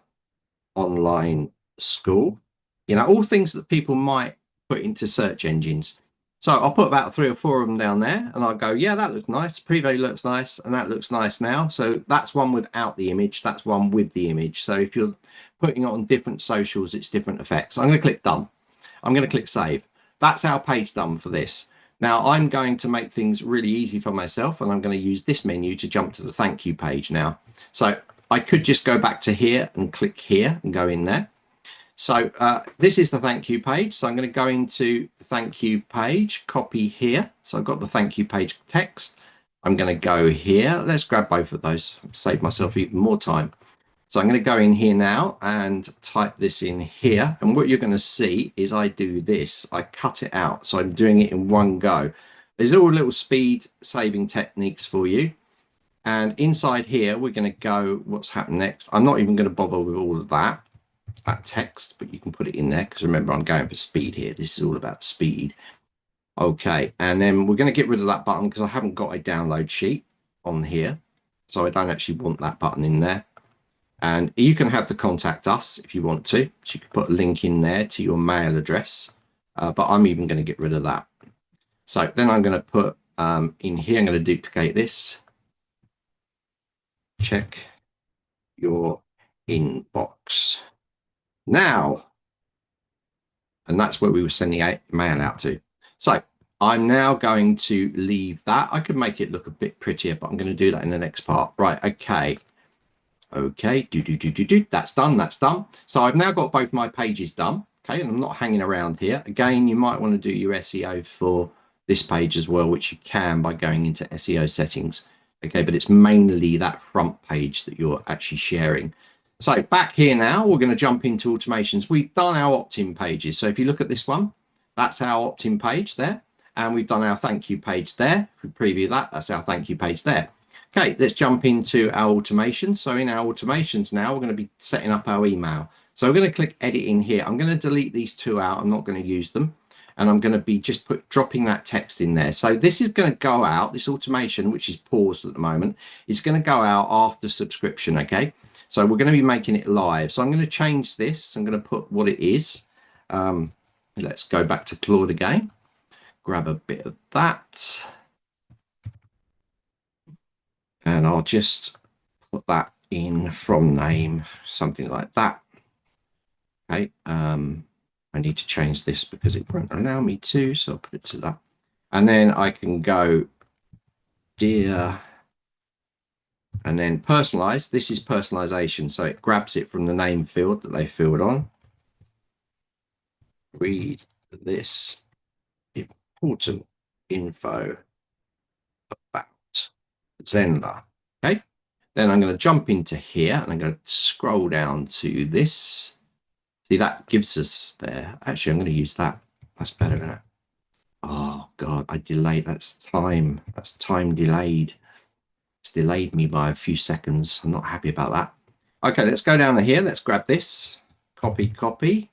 school. You know, all things that people might put into search engines. So I'll put about 3 or 4 of them down there, and I'll go, yeah, that looks nice. Preview looks nice, and that looks nice now. So that's one without the image. That's one with the image. So if you're putting it on different socials, it's different effects. I'm going to click done. I'm going to click save. That's our page done for this. Now I'm going to make things really easy for myself, and I'm going to use this menu to jump to the thank you page now. So I could just go back to here and click here and go in there. So this is the thank you page. So I'm going to go into the thank you page, copy here. So I've got the thank you page text. I'm going to go here. Let's grab both of those, save myself even more time. So I'm going to go in here now and type this in here. And what you're going to see is I do this. I cut it out. So I'm doing it in one go. There's all little speed saving techniques for you. And inside here, we're going to go what's happened next. I'm not even going to bother with all of that text, but you can put it in there because remember, I'm going for speed here. This is all about speed. Okay. And then we're going to get rid of that button because I haven't got a download sheet on here. So I don't actually want that button in there. And you can have the contact us if you want to. So you can put a link in there to your mail address. But I'm even going to get rid of that. So then I'm going to put in here, I'm going to duplicate this. Check your inbox now. And that's where we were sending mail out to. So I'm now going to leave that. I could make it look a bit prettier, but I'm going to do that in the next part. Right. Okay. Okay. That's done. That's done. So I've now got both my pages done. Okay. And I'm not hanging around here. Again, you might want to do your SEO for this page as well, which you can by going into SEO settings. Okay. But it's mainly that front page that you're actually sharing. So back here now, we're going to jump into automations. We've done our opt-in pages. So if you look at this one, that's our opt-in page there. and we've done our thank you page there. If we preview that, that's our thank you page there. Okay, let's jump into our automation. So in our automations now, we're going to be setting up our email. So we're going to click edit in here. I'm going to delete these two out. I'm not going to use them. And I'm going to be just dropping that text in there. So this is going to go out, this automation, which is paused at the moment, is going to go out after subscription, okay? So we're going to be making it live. So I'm going to change this. I'm going to put what it is. Let's go back to Claude again. Grab a bit of that. And I'll just put that in from name, something like that. Okay. I need to change this because it won't allow me to, so I'll put it to that. And then I can go dear, and then personalize. This is personalization. So it grabs it from the name field that they filled on. Read this important info about Zenler. Okay. Then I'm going to jump into here and I'm going to scroll down to this. See, that gives us there. Actually, I'm going to use that. That's better, isn't it? Oh, God, I delayed. That's time. That's time delayed. It's delayed me by a few seconds. I'm not happy about that. Okay, let's go down to here. Let's grab this. Copy, copy.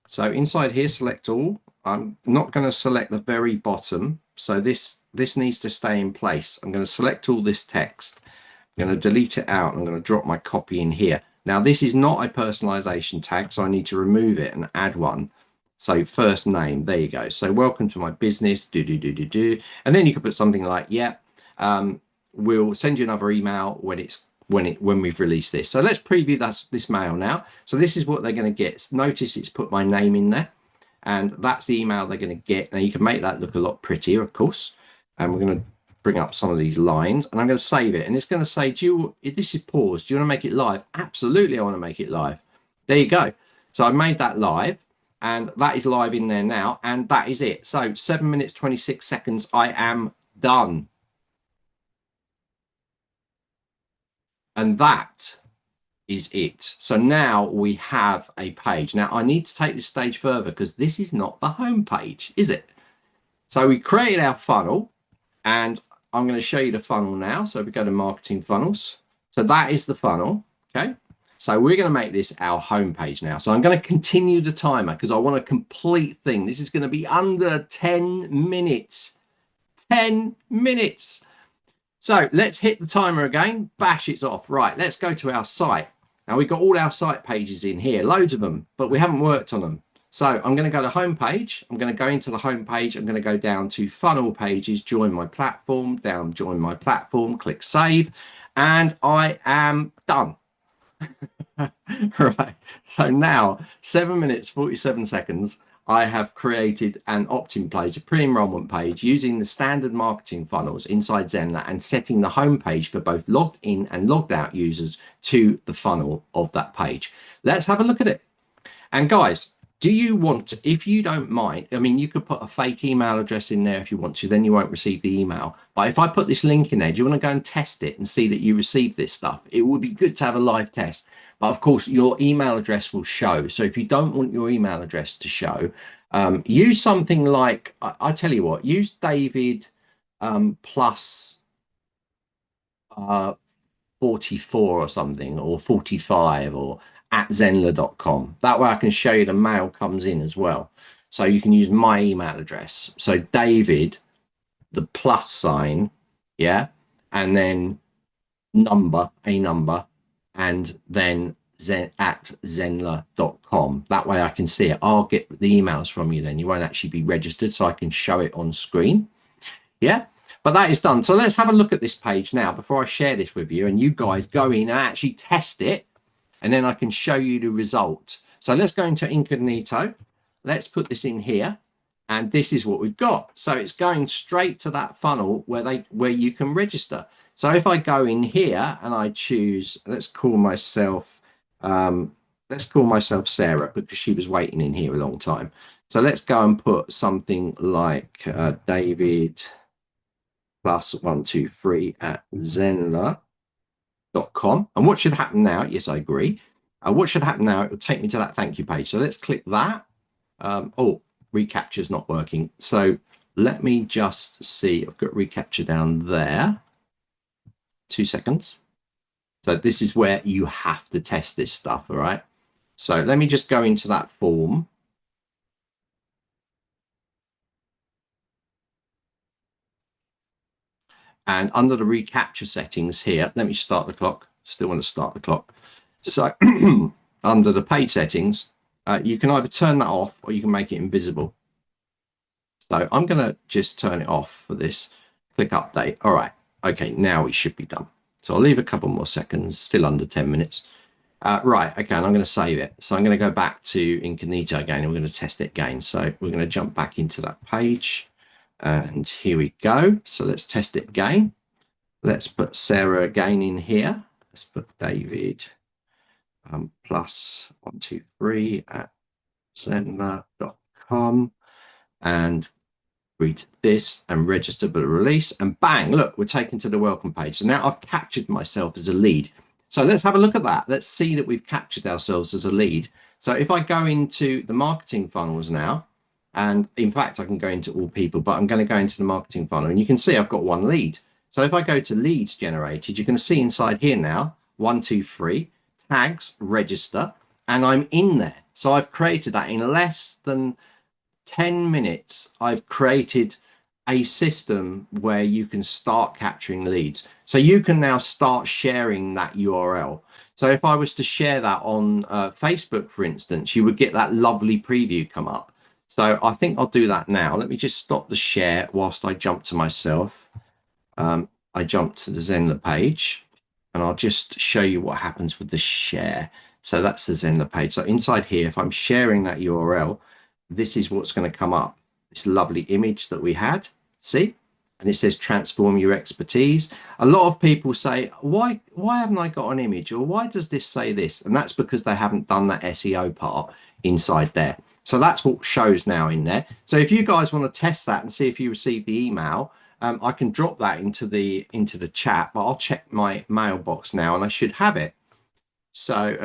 So inside here, select all. I'm not going to select the very bottom. So this needs to stay in place. I'm going to select all this text. I'm going to delete it out. I'm going to drop my copy in here. Now, this is not a personalization tag, so I need to remove it and add one. So first name, there you go. So welcome to my business, and then you could put something like, yeah, we'll send you another email when we've released this. So let's preview this mail now. So this is what they're going to get. Notice it's put my name in there, and that's the email they're going to get. Now you can make that look a lot prettier, of course. And we're going to bring up some of these lines, and I'm going to save it. And it's going to say, this is paused. Do you want to make it live? Absolutely, I want to make it live. There you go. So I made that live, and that is live in there now. And that is it. So 7 minutes, 26 seconds. I am done. And that is it. So now we have a page. Now I need to take this stage further because this is not the home page, is it? So we created our funnel, and I'm going to show you the funnel now. So we go to marketing funnels. So that is the funnel. Okay. So we're going to make this our home page now. So I'm going to continue the timer because I want a complete thing. This is going to be under 10 minutes. 10 minutes. So let's hit the timer again. Bash, it's off. Right. Let's go to our site. Now we've got all our site pages in here, loads of them, but we haven't worked on them. So I'm going to go to home page. I'm going to go into the home page. I'm going to go down to funnel pages, join my platform, down join my platform, click save, and I am done. Right. So now 7 minutes, 47 seconds. I have created an opt-in page, a pre-enrollment page using the standard marketing funnels inside Zenler and setting the home page for both logged in and logged out users to the funnel of that page. Let's have a look at it. And guys, do you want to, if you don't mind, I mean, you could put a fake email address in there if you want to, then you won't receive the email. But if I put this link in there, do you want to go and test it and see that you receive this stuff? It would be good to have a live test. But of course, your email address will show. So if you don't want your email address to show, use something like, I tell you what, use David plus 44 or something, or 45, or at zenler.com. That way I can show you the mail comes in as well. So you can use my email address. So David, the plus sign, yeah, and then a number, and then at zenler.com. That way I can see it. I'll get the emails from you then. You won't actually be registered, so I can show it on screen. Yeah, but that is done. So let's have a look at this page now before I share this with you, and you guys go in and actually test it, and then I can show you the result. So let's go into incognito. Let's put this in here, and this is what we've got. So it's going straight to that funnel where you can register. So if I go in here and I choose, let's call myself Sarah, because she was waiting in here a long time. So let's go and put something like David plus 123 at zenler.com. And what should happen now? Yes, I agree. What should happen now? It will take me to that thank you page. So let's click that. Oh, reCAPTCHA's not working. So let me just see. I've got reCAPTCHA down there. 2 seconds. So this is where you have to test this stuff, all right? So let me just go into that form. And under the reCAPTCHA settings here, let me start the clock. Still want to start the clock. So under the page settings, you can either turn that off or you can make it invisible. So I'm going to just turn it off for this. Click update. All right. Okay, now it should be done. So I'll leave a couple more seconds, still under 10 minutes. Right, okay, and I'm going to save it. So I'm going to go back to Incognito again, and we're going to test it again. So we're going to jump back into that page, and here we go. So let's test it again. Let's put Sarah again in here. Let's put David plus 123 at zenler.com and read this and register for the release, and bang, look, we're taken to the welcome page. So now I've captured myself as a lead. So let's have a look at that. Let's see that we've captured ourselves as a lead. So if I go into the marketing funnels now, and in fact, I can go into all people, but I'm going to go into the marketing funnel, and you can see I've got one lead. So if I go to leads generated, you can see inside here now, 1, 2, 3, tags, register, and I'm in there. So I've created that in less than 10 minutes. I've created a system where you can start capturing leads. So you can now start sharing that URL. So if I was to share that on Facebook, for instance, you would get that lovely preview come up. So I think I'll do that now. Let me just stop the share whilst I jump to myself. I jump to the Zenler page, and I'll just show you what happens with the share. So that's the Zenler page. So inside here, if I'm sharing that URL, this is what's going to come up. This lovely image that we had, see? And it says transform your expertise. A lot of people say, why haven't I got an image? Or why does this say this? And that's because they haven't done that SEO part inside there. So that's what shows now in there. So if you guys want to test that and see if you receive the email, I can drop that into the chat, but I'll check my mailbox now and I should have it. So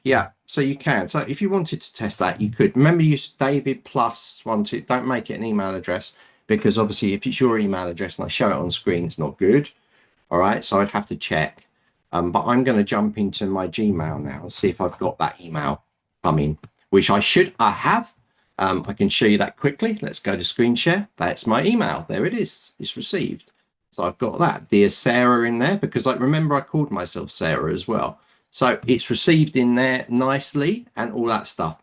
yeah, so you can. So if you wanted to test that, you could. Remember, use David plus 1, 2. Don't make it an email address, because obviously if it's your email address and I show it on screen, it's not good. All right, so I'd have to check. But I'm going to jump into my Gmail now and see if I've got that email coming, which I have. I can show you that quickly. Let's go to screen share. That's my email. There it is. It's received. So I've got that. Dear Sarah in there, because I remember I called myself Sarah as well. So it's received in there nicely and all that stuff.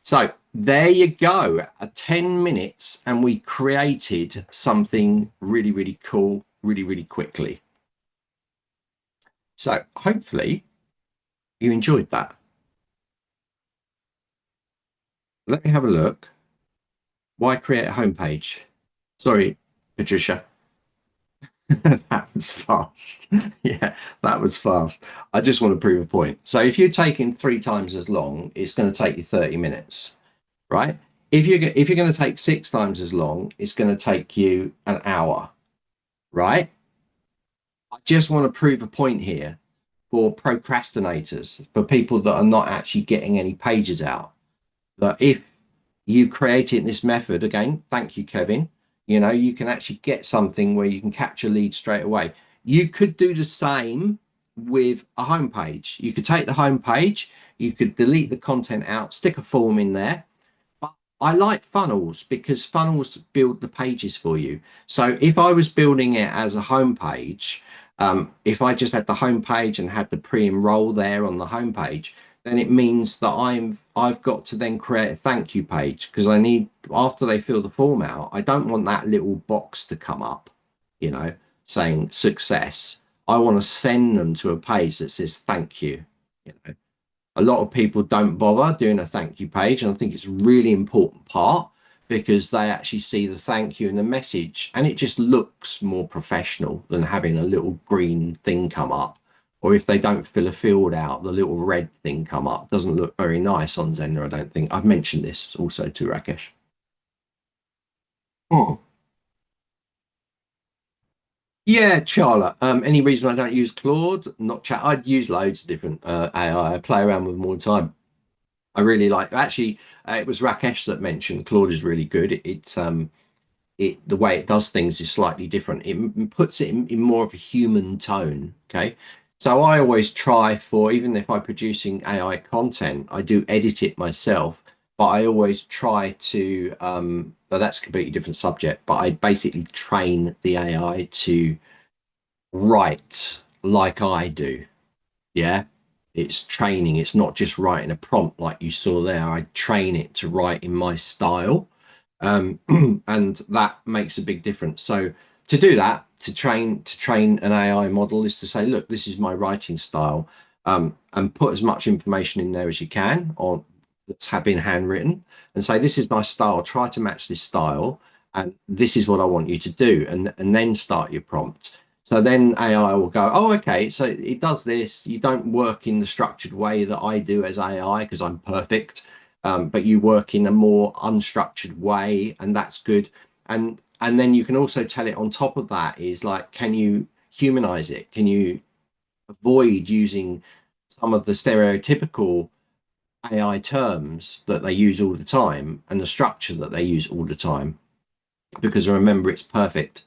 So there you go. 10 minutes and we created something really, really cool, really, really quickly. So hopefully you enjoyed that. Let me have a look. Why create a homepage? Sorry, Patricia. That was fast. Yeah, that was fast. I just want to prove a point. So if you're taking 3 times as long, it's going to take you 30 minutes, right? If you're going to take 6 times as long, it's going to take you an hour, right? I just want to prove a point here for procrastinators, for people that are not actually getting any pages out, that if you create it in this method, again, thank you, Kevin, you can actually get something where you can capture leads straight away. You could do the same with a homepage. You could take the homepage, you could delete the content out, stick a form in there. But I like funnels because funnels build the pages for you. So if I was building it as a homepage, if I just had the homepage and had the pre-enroll there on the homepage, then it means that I've got to then create a thank you page, because I need, after they fill the form out, I don't want that little box to come up, saying success. I want to send them to a page that says thank you. A lot of people don't bother doing a thank you page, and I think it's a really important part, because they actually see the thank you in the message and it just looks more professional than having a little green thing come up. Or if they don't fill a field out, the little red thing come up doesn't look very nice on Zenler, I don't think. I've mentioned this also to Rakesh. Oh. Yeah, Charlotte. Any reason I don't use Claude? Not chat. I'd use loads of different AI. I play around with them all the time. I really like. Actually, it was Rakesh that mentioned Claude is really good. It the way it does things is slightly different. It puts it in more of a human tone. Okay. So I always try for, even if I'm producing AI content, I do edit it myself, but I always try to, well, that's a completely different subject, but I basically train the AI to write like I do. Yeah. It's training. It's not just writing a prompt like you saw there. I train it to write in my style. Um, and that makes a big difference. So to do that, to train an AI model is to say, look, this is my writing style, and put as much information in there as you can on that's been handwritten, and say, this is my style. Try to match this style, and this is what I want you to do, and then start your prompt. So then AI will go, oh, okay, so it does this. You don't work in the structured way that I do as AI because I'm perfect, but you work in a more unstructured way, and that's good. And then you can also tell it on top of that is like, can you humanize it? Can you avoid using some of the stereotypical AI terms that they use all the time and the structure that they use all the time? Because remember, it's perfect.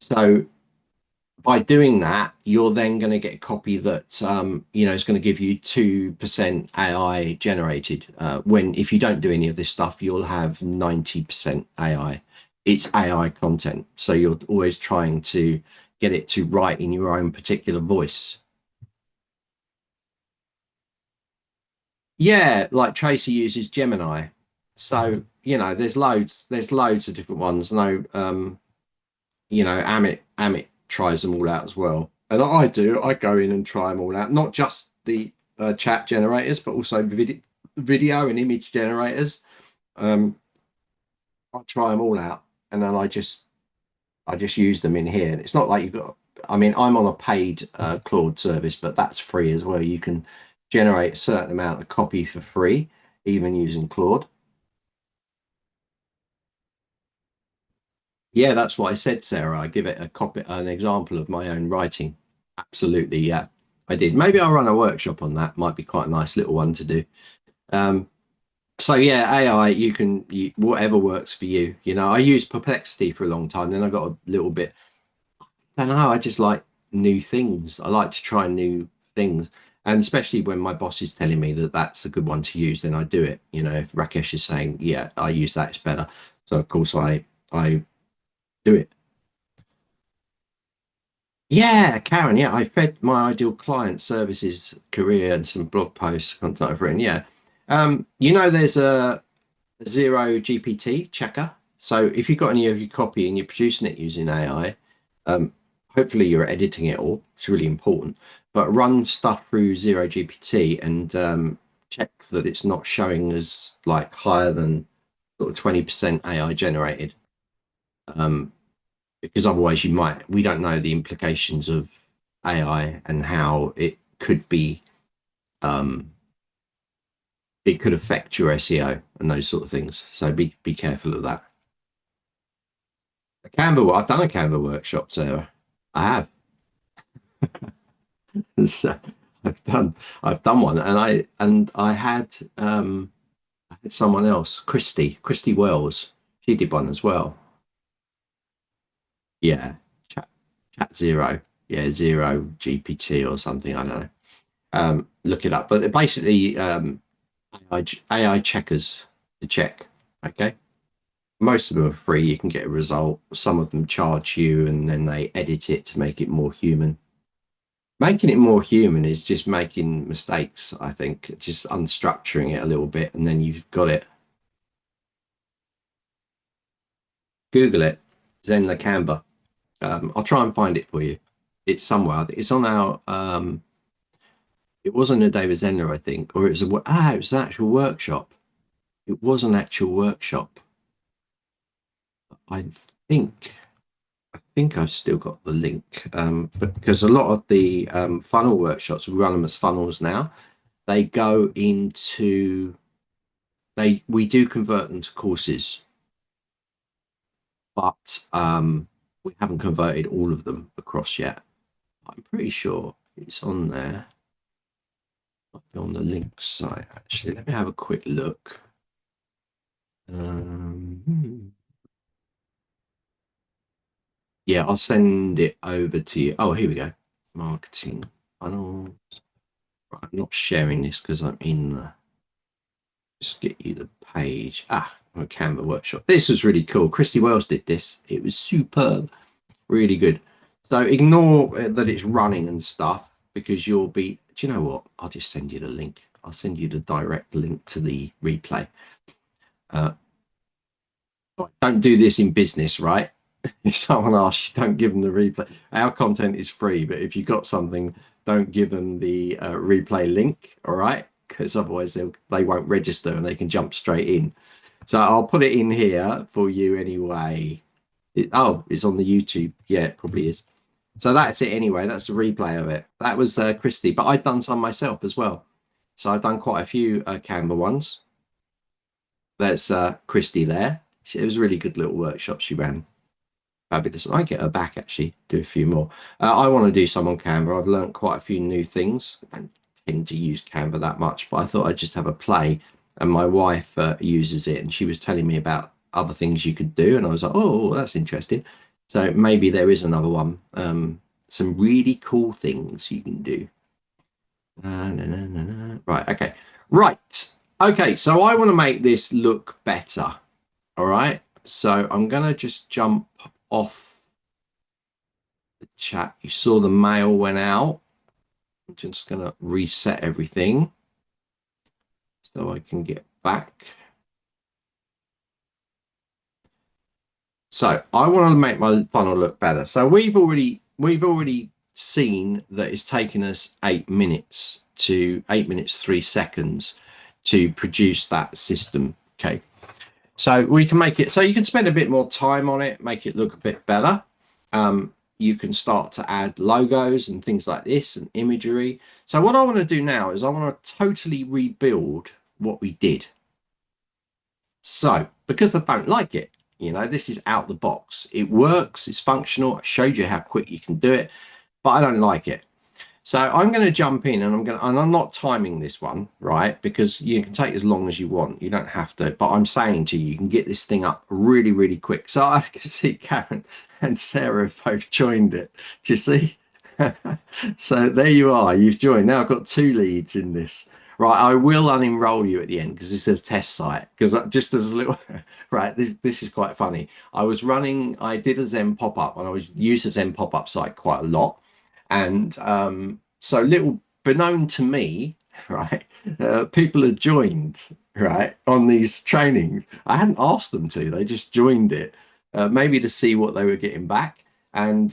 So by doing that, you're then going to get a copy that is going to give you 2% AI generated. When if you don't do any of this stuff, you'll have 90% AI. It's AI content, so you're always trying to get it to write in your own particular voice. Yeah, like Tracy uses Gemini, so there's loads of different ones. No, Amit tries them all out as well, and I do. I go in and try them all out, not just the chat generators, but also video and image generators. Um, I try them all out, and then I just use them in here. It's not like you've got. I mean, I'm on a paid Claude service, but that's free as well. You can generate a certain amount of copy for free, even using Claude. Yeah, that's what I said, Sarah. I give it a copy, an example of my own writing. Absolutely, yeah, I did. Maybe I'll run a workshop on that. Might be quite a nice little one to do. Um, so yeah, AI, whatever works for you. I used Perplexity for a long time. Then I got a little bit. I don't know. I just like new things. I like to try new things, and especially when my boss is telling me that that's a good one to use, then I do it. If Rakesh is saying, "Yeah, I use that. It's better," so of course I do it. Yeah, Karen. Yeah, I fed my ideal client services career and some blog posts content I've written. Yeah, there's a zero GPT checker. So if you've got any of your copy and you're producing it using AI, um, hopefully you're editing it all. It's really important. But run stuff through zero GPT and check that it's not showing as like higher than sort of 20% AI generated. Um, because otherwise we don't know the implications of AI and how um, it could affect your SEO and those sort of things. So be careful of that. I've done a Canva workshop, Sarah. I have. So I've done I've done one, and I had someone else, Christy Wells. She did one as well. Yeah, chat zero. Yeah, zero GPT or something. I don't know. Look it up. But basically, AI checkers to check. Okay. Most of them are free. You can get a result. Some of them charge you and then they edit it to make it more human. Making it more human is just making mistakes, I think, just unstructuring it a little bit and then you've got it. Google it, Zenler Canva. I'll try and find it for you. It's somewhere. I think it's on our it wasn't a David Zenler, I think, or it was an actual workshop. It was an actual workshop. I think I think I've still got the link, but because a lot of the funnel workshops, we run them as funnels now. They go into we do convert them to courses, but we haven't converted all of them across yet. I'm pretty sure it's on there. On the link site, actually. Let me have a quick look. Yeah, I'll send it over to you. Oh, here we go. Marketing funnel. Right, I'm not sharing this because I'm in the. Just get you the page. A Canva workshop. This was really cool. Christy Wells did this. It was superb. Really good. So ignore that it's running and stuff because you'll be. Do you know what? I'll just send you the link. I'll send you the direct link to the replay. Uh, don't do this in business, right? If someone asks you, don't give them the replay. Our content is free, but if you've got something, don't give them the replay link, all right? Because otherwise they won't register and they can jump straight in. So I'll put it in here for you anyway. It's on the YouTube. Yeah, it probably is. So that's it anyway. That's the replay of it. That was Christy, but I've done some myself as well. So I've done quite a few Canva ones. That's Christy there. It was a really good little workshop she ran. Fabulous. I get her back actually, do a few more. I want to do some on Canva. I've learned quite a few new things. I don't tend to use Canva that much, but I thought I'd just have a play. And my wife uses it, and she was telling me about other things you could do, and I was like, oh, that's interesting. So maybe there is another one. Some really cool things you can do. Right. Okay. Right. Okay. So I want to make this look better. All right. So I'm going to just jump off the chat. You saw the mail went out. I'm just going to reset everything so I can get back. So I want to make my funnel look better. So we've already seen that it's taken us 8 minutes to 8 minutes 3 seconds to produce that system. Okay. So we can make it so you can spend a bit more time on it, make it look a bit better. You can start to add logos and things like this and imagery. So what I want to do now is I want to totally rebuild what we did. So because I don't like it, this is out the box. It works, it's functional. I showed you how quick you can do it, but I don't like it. So I'm going to jump in and I'm not timing this one, right? Because you can take as long as you want. You don't have to, but I'm saying to you, you can get this thing up really, really quick. So I can see Karen and Sarah have both joined it. Do you see? So there you are. You've joined. Now I've got 2 leads in this. Right, I will unenroll you at the end because this is a test site. Because just as a little, right, this is quite funny. I did a Zen pop-up and I was used a Zen pop-up site quite a lot. And so little beknown to me, right, people had joined, right, on these trainings. I hadn't asked them to, they just joined it, maybe to see what they were getting back. And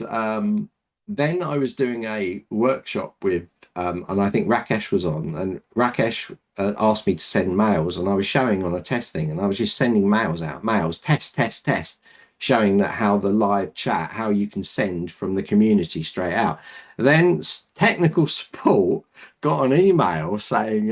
then I was doing a workshop with, and I think Rakesh was on, and Rakesh asked me to send mails, and I was showing on a test thing, and I was just sending mails out, test, test, test, showing that how the live chat, how you can send from the community straight out. Then technical support got an email saying,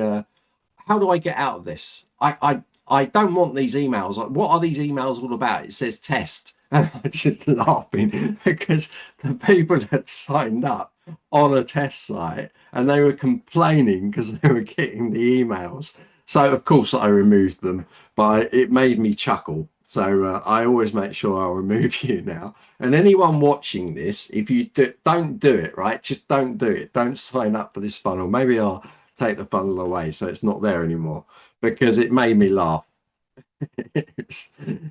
how do I get out of this? I don't want these emails. Like, what are these emails all about? It says test. And I was just laughing because the people had signed up on a test site and they were complaining because they were getting the emails. So of course I removed them, but it made me chuckle. So I always make sure I'll remove you now. And anyone watching this, if you don't do it, right? Just don't do it. Don't sign up for this funnel. Maybe I'll take the funnel away so it's not there anymore because it made me laugh.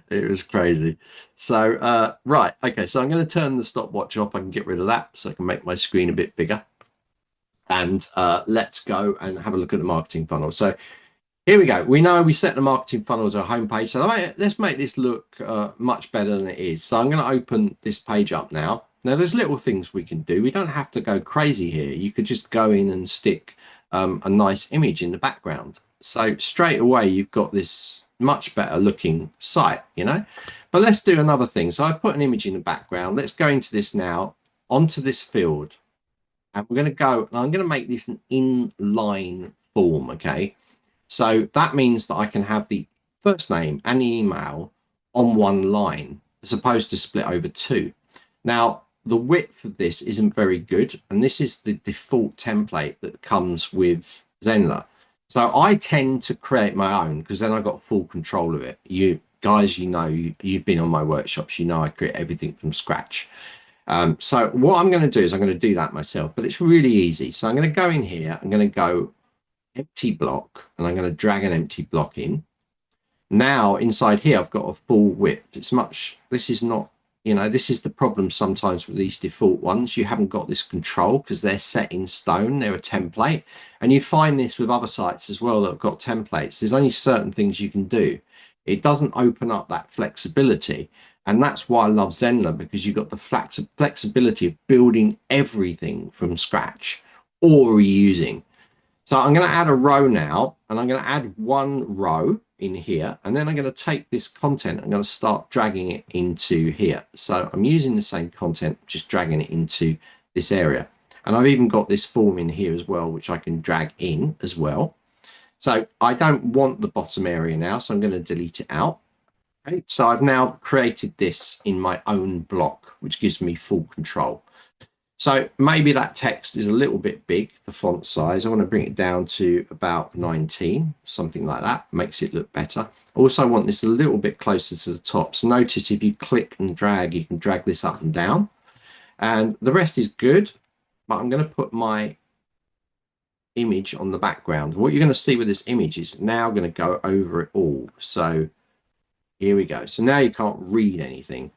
It was crazy. So right, okay, so I'm going to turn the stopwatch off. I can get rid of that so I can make my screen a bit bigger. And let's go and have a look at the marketing funnel. So here we go. We know we set the marketing funnel as a homepage. So let's make this look much better than it is. So I'm going to open this page up now. Now there's little things we can do. We don't have to go crazy here. You could just go in and stick a nice image in the background. So straight away, you've got this much better looking site, but let's do another thing. So I put an image in the background. Let's go into this now, onto this field, and we're going to go, and I'm going to make this an inline form. Okay. So that means that I can have the first name and the email on one line as opposed to split over 2. Now, the width of this isn't very good, and this is the default template that comes with Zenler. So I tend to create my own because then I got full control of it. You guys, you've been on my workshops, you know I create everything from scratch. So what I'm going to do is I'm going to do that myself, but it's really easy. So I'm going to go in here, I'm going to go empty block, and I'm going to drag an empty block in. Now inside here, I've got a full width. This is not, this is the problem sometimes with these default ones. You haven't got this control because they're set in stone. They're a template. And you find this with other sites as well that have got templates. There's only certain things you can do. It doesn't open up that flexibility. And that's why I love Zenler, because you've got the flexibility of building everything from scratch or reusing. So I'm going to add a row now, and I'm going to add one row in here, and then I'm going to take this content, I'm going to start dragging it into here. So I'm using the same content, just dragging it into this area. And I've even got this form in here as well, which I can drag in as well. So I don't want the bottom area now, so I'm going to delete it out. Okay, so I've now created this in my own block, which gives me full control. So maybe that text is a little bit big, the font size. I want to bring it down to about 19, something like that, makes it look better. Also, I want this a little bit closer to the top. So notice if you click and drag, you can drag this up and down. And the rest is good, but I'm going to put my image on the background. What you're going to see with this image is now going to go over it all. So here we go. So now you can't read anything.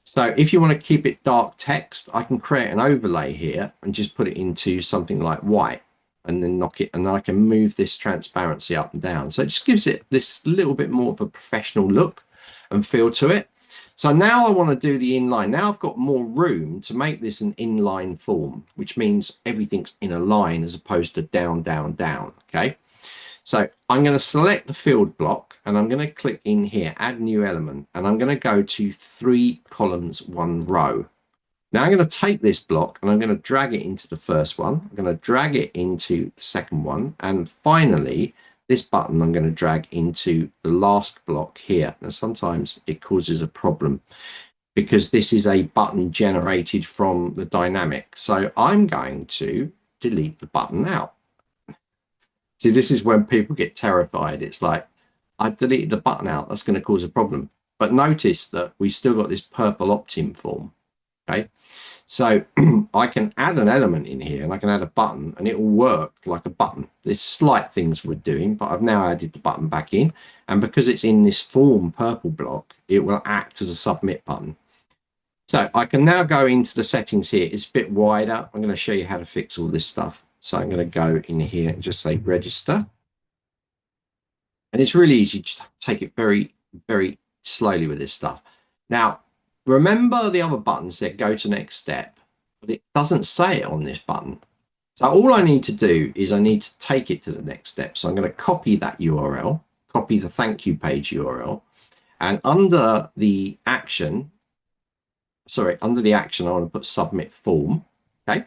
So if you want to keep it dark text, I can create an overlay here and just put it into something like white and then knock it. And then I can move this transparency up and down. So it just gives it this little bit more of a professional look and feel to it. So now I want to do the inline. Now I've got more room to make this an inline form, which means everything's in a line as opposed to down, down, down. Okay. So I'm going to select the field block and I'm going to click in here, add new element, and I'm going to go to 3 columns, 1 row. Now I'm going to take this block and I'm going to drag it into the first one. I'm going to drag it into the second one. And finally, this button I'm going to drag into the last block here. Now, sometimes it causes a problem because this is a button generated from the dynamic. So I'm going to delete the button out. See, this is when people get terrified. It's like, I've deleted the button out. That's going to cause a problem. But notice that we still got this purple opt-in form. Okay. So I can add an element in here and I can add a button and it will work like a button. There's slight things we're doing, but I've now added the button back in. And because it's in this form purple block, it will act as a submit button. So I can now go into the settings here. It's a bit wider. I'm going to show you how to fix all this stuff. So I'm going to go in here and just say register. And it's really easy. Just take it very, very slowly with this stuff. Now, remember the other buttons that go to next step, but it doesn't say it on this button. So all I need to do is I need to take it to the next step. So I'm going to copy that URL, copy the thank you page URL, and under the action, I want to put submit form. Okay.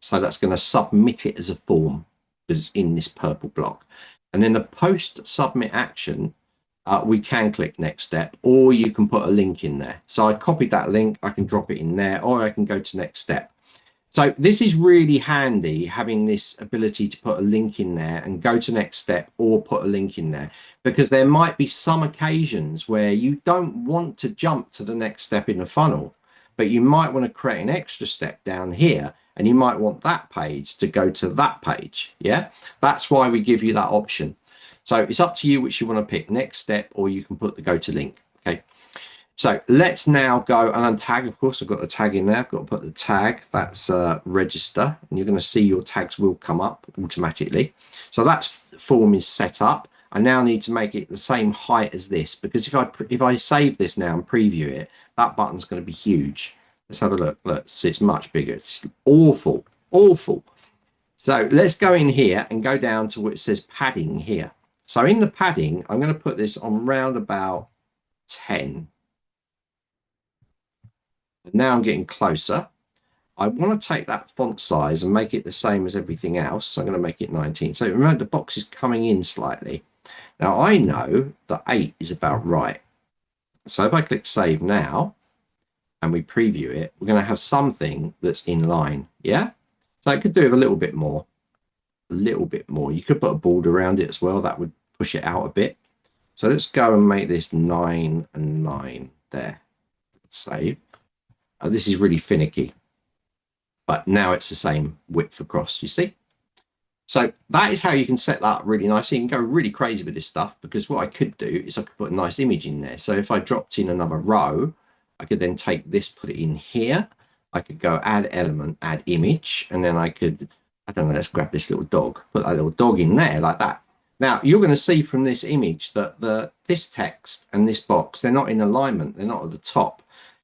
So that's going to submit it as a form because it's in this purple block. And then the post submit action, we can click next step, or you can put a link in there. So I copied that link, I can drop it in there, or I can go to next step. So this is really handy, having this ability to put a link in there and go to next step or put a link in there, because there might be some occasions where you don't want to jump to the next step in the funnel, but you might want to create an extra step down here and you might want that page to go to that page. Yeah, that's why we give you that option. So it's up to you which you want to pick, next step, or you can put the go to link. Okay. So let's now go and untag. Of course, I've got the tag in there. I've got to put the tag. That's register. And you're going to see your tags will come up automatically. So that form is set up. I now need to make it the same height as this, because if I save this now and preview it, that button's going to be huge. Let's have a look. Look, see, it's much bigger. It's awful, awful. So let's go in here and go down to what it says padding here. So in the padding, I'm going to put this on round about 10. Now I'm getting closer. I want to take that font size and make it the same as everything else. So I'm going to make it 19. So remember, the box is coming in slightly. Now I know that 8 is about right. So if I click save now and we preview it, we're going to have something that's in line. Yeah. So I could do with a little bit more. a little bit more. You could put a border around it as well. That would push it out a bit. So let's go and make this 9 and 9 there. Save. This is really finicky, but now it's the same width across, you see? So that is how you can set that up really nicely. You can go really crazy with this stuff, because what I could do is I could put a nice image in there. So if I dropped in another row, I could then take this, put it in here. I could go add element, add image, and then I could, I don't know, let's grab this little dog, put that little dog in there like that. Now you're going to see from this image that this text and this box, they're not in alignment. They're not at the top.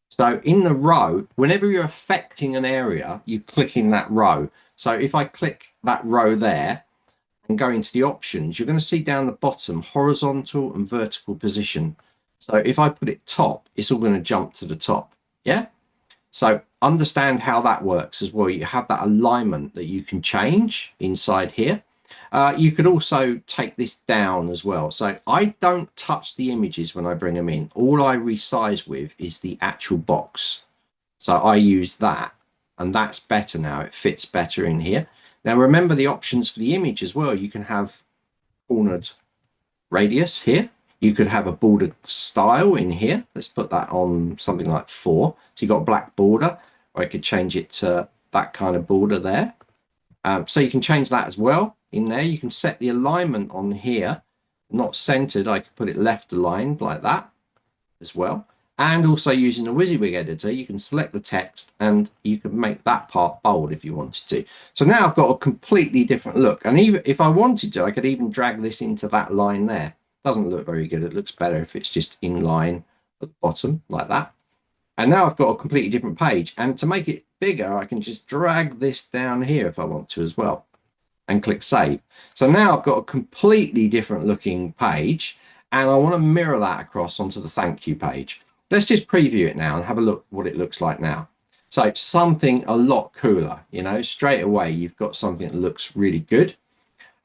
So in the row, whenever you're affecting an area, you click in that row. So if I click that row there and go into the options, you're going to see down the bottom horizontal and vertical position. So if I put it top, it's all going to jump to the top. Yeah. So understand how that works as well. You have that alignment that you can change inside here. You could also take this down as well. So I don't touch the images when I bring them in. All I resize with is the actual box. So I use that, and that's better now. It fits better in here. Now remember the options for the image as well. You can have cornered radius here. You could have a border style in here. Let's put that on something like 4. So you've got a black border, or I could change it to that kind of border there. So you can change that as well in there. You can set the alignment on here, not centered. I could put it left aligned like that as well. And also using the WYSIWYG editor, you can select the text and you can make that part bold if you wanted to. So now I've got a completely different look. And even if I wanted to, I could even drag this into that line there. Doesn't look very good. It looks better if it's just in line at the bottom like that. And now I've got a completely different page. And to make it bigger, I can just drag this down here if I want to as well and click save. So now I've got a completely different looking page, and I want to mirror that across onto the thank you page. Let's just preview it now and have a look what it looks like now. So something a lot cooler, you know, straight away you've got something that looks really good.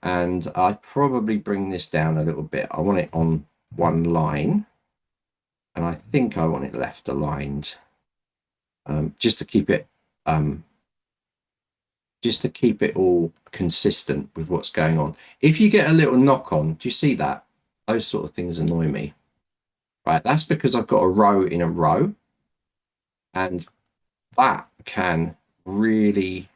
And I'd probably bring this down a little bit. I want it on one line, and I think I want it left aligned, just to keep it all consistent with what's going on. If you get a little knock on, do you see that? Those sort of things annoy me. Right, that's because I've got a row in a row, and that can really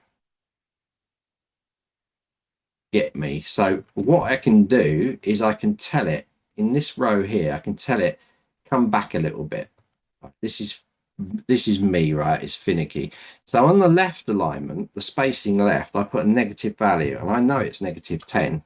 get me. So what I can do is I can tell it in this row here, I can tell it come back a little bit. This is me, right? It's finicky. So on the left alignment, the spacing left, I put a negative value, and I know it's -10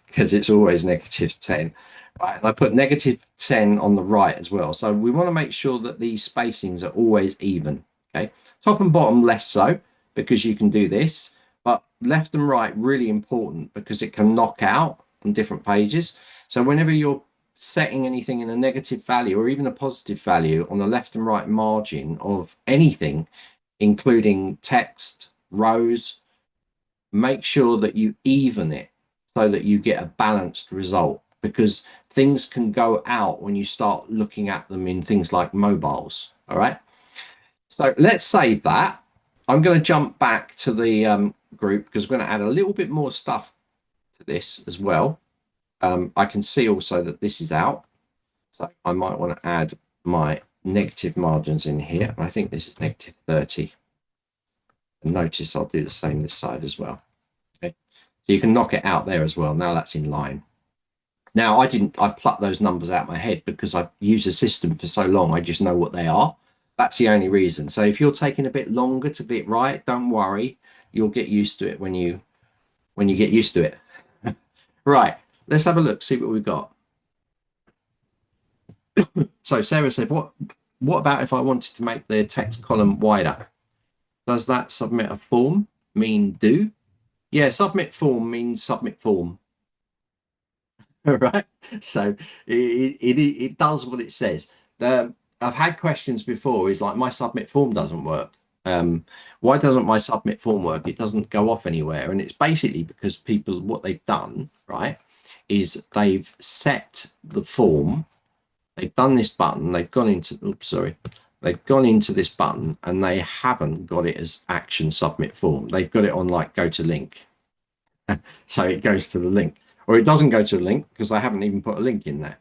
because it's always -10, right? And I put -10 on the right as well. So we want to make sure that these spacings are always even. Okay, top and bottom less so, because you can do this, but left and right really important because it can knock out on different pages. So whenever you're setting anything in a negative value or even a positive value on the left and right margin of anything, including text, rows, make sure that you even it so that you get a balanced result, because things can go out when you start looking at them in things like mobiles. All right. So let's save that. I'm going to jump back to the group because we're going to add a little bit more stuff to this as well. I can see also that this is out. So I might want to add my negative margins in here. I think this is -30. And notice I'll do the same this side as well. Okay. So you can knock it out there as well. Now that's in line. Now I plucked those numbers out of my head because I've used the system for so long. I just know what they are. That's the only reason. So if you're taking a bit longer to get it right, don't worry. You'll get used to it when you get used to it. Right. Let's have a look, see what we've got. So Sarah said, what about if I wanted to make the text column wider? Does that submit a form mean do? Yeah, submit form means submit form. Right. So it does what it says. I've had questions before, is like, my submit form doesn't work. Why doesn't my submit form work? It doesn't go off anywhere. And it's basically because people, what they've done, right, is they've set the form, they've done this button, they've gone into, oops, sorry, they've gone into this button and they haven't got it as action submit form. They've got it on like go to link. So it goes to the link, or it doesn't go to a link because I haven't even put a link in there.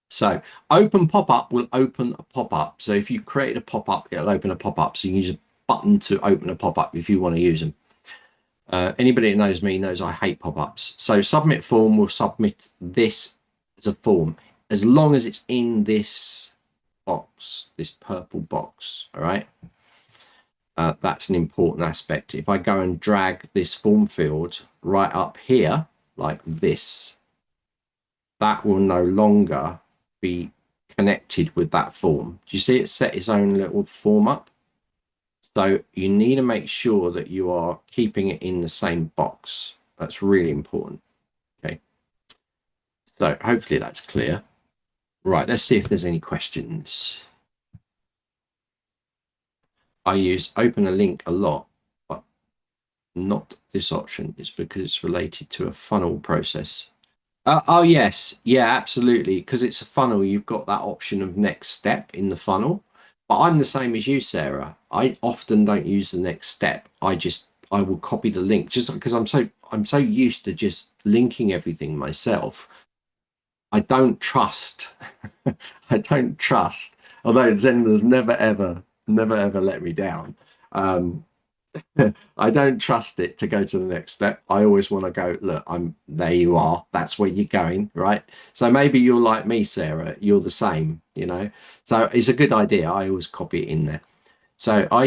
So open pop-up will open a pop-up. So if you create a pop-up, it'll open a pop-up. So you can use a button to open a pop-up if you want to use them. Anybody that knows me knows I hate pop-ups. So submit form will submit this as a form as long as it's in this box, this purple box. All right. That's an important aspect. If I go and drag this form field right up here like this, that will no longer be connected with that form. Do you see it set its own little form up? So you need to make sure that you are keeping it in the same box. That's really important. Okay. So hopefully that's clear. Right, let's see if there's any questions. I use open a link a lot, but not this option. It's because it's related to a funnel process. Oh, yes. Yeah, absolutely. Because it's a funnel, you've got that option of next step in the funnel. But I'm the same as you, Sarah. I often don't use the next step. I will copy the link just because I'm so used to just linking everything myself. I don't trust. I don't trust. Although Zenler's never ever let me down. Um, I don't trust it to go to the next step. I always want to go, look, I'm there, you are, that's where you're going, right? So maybe you're like me, Sarah, you're the same, you know. So it's a good idea. I always copy it in there. So I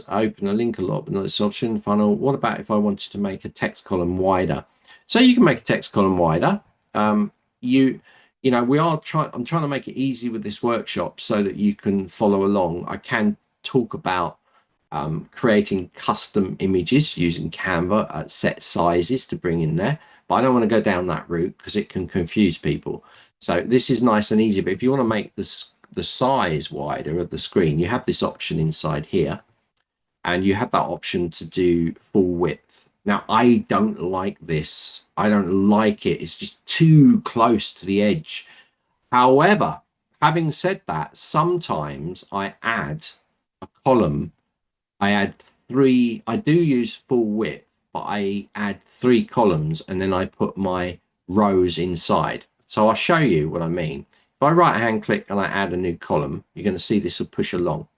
open a link a lot, but not this option funnel. What about if I wanted to make a text column wider? So you can make a text column wider. Um, you you know, I'm trying to make it easy with this workshop so that you can follow along. I can talk about creating custom images using Canva at set sizes to bring in there. But I don't want to go down that route because it can confuse people. So this is nice and easy. But if you want to make the size wider of the screen, you have this option inside here. And you have that option to do full width. Now, I don't like this. I don't like it. It's just too close to the edge. However, having said that, sometimes I add a column. I add three, I do use full width, but I add three columns and then I put my rows inside. So I'll show you what I mean. If I right hand click and I add a new column, you're going to see this will push along.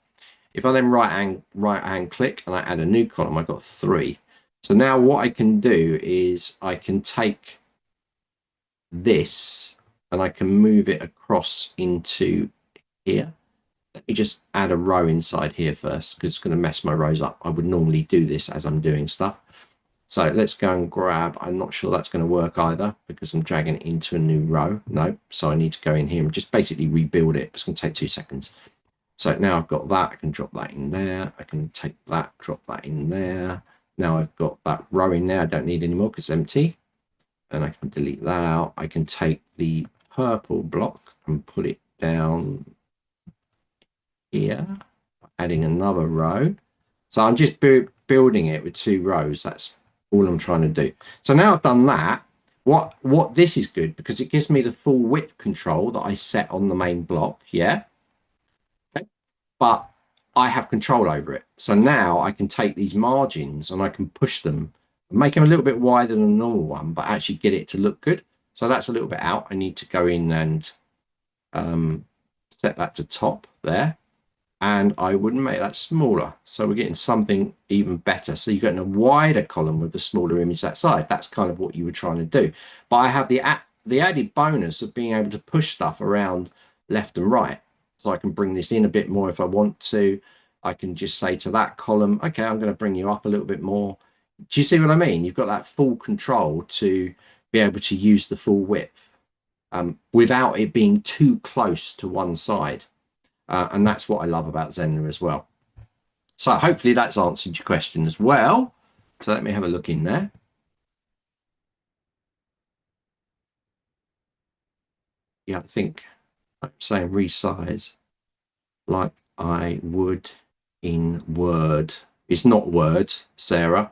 If I then right hand click and I add a new column, I've got three. So now what I can do is I can take this and I can move it across into here. Let me just add a row inside here first because it's going to mess my rows up. I would normally do this as I'm doing stuff. So let's go and grab, I'm not sure that's going to work either because I'm dragging it into a new row. No, so I need to go in here and just basically rebuild it. It's going to take 2 seconds. So now I've got that, I can drop that in there. I can take that, drop that in there. Now I've got that row in there. I don't need anymore because it's empty. And I can delete that out. I can take the purple block and put it down here, adding another row. So I'm just building it with 2 rows. That's all I'm trying to do. So now I've done that. What this is good because it gives me the full width control that I set on the main block. Yeah. Okay. But I have control over it. So now I can take these margins and I can push them and make them a little bit wider than a normal one, but actually get it to look good. So that's a little bit out. I need to go in and set that to top there. And I would make that smaller. So we're getting something even better. So you're getting a wider column with the smaller image that side. That's kind of what you were trying to do. But I have the added bonus of being able to push stuff around left and right. So I can bring this in a bit more if I want to. I can just say to that column, okay, I'm going to bring you up a little bit more. Do you see what I mean? You've got that full control to be able to use the full width without it being too close to one side. And that's what I love about Zenler as well. So hopefully that's answered your question as well. So let me have a look in there. Yeah, I think I'm saying resize like I would in Word. It's not Word, Sarah.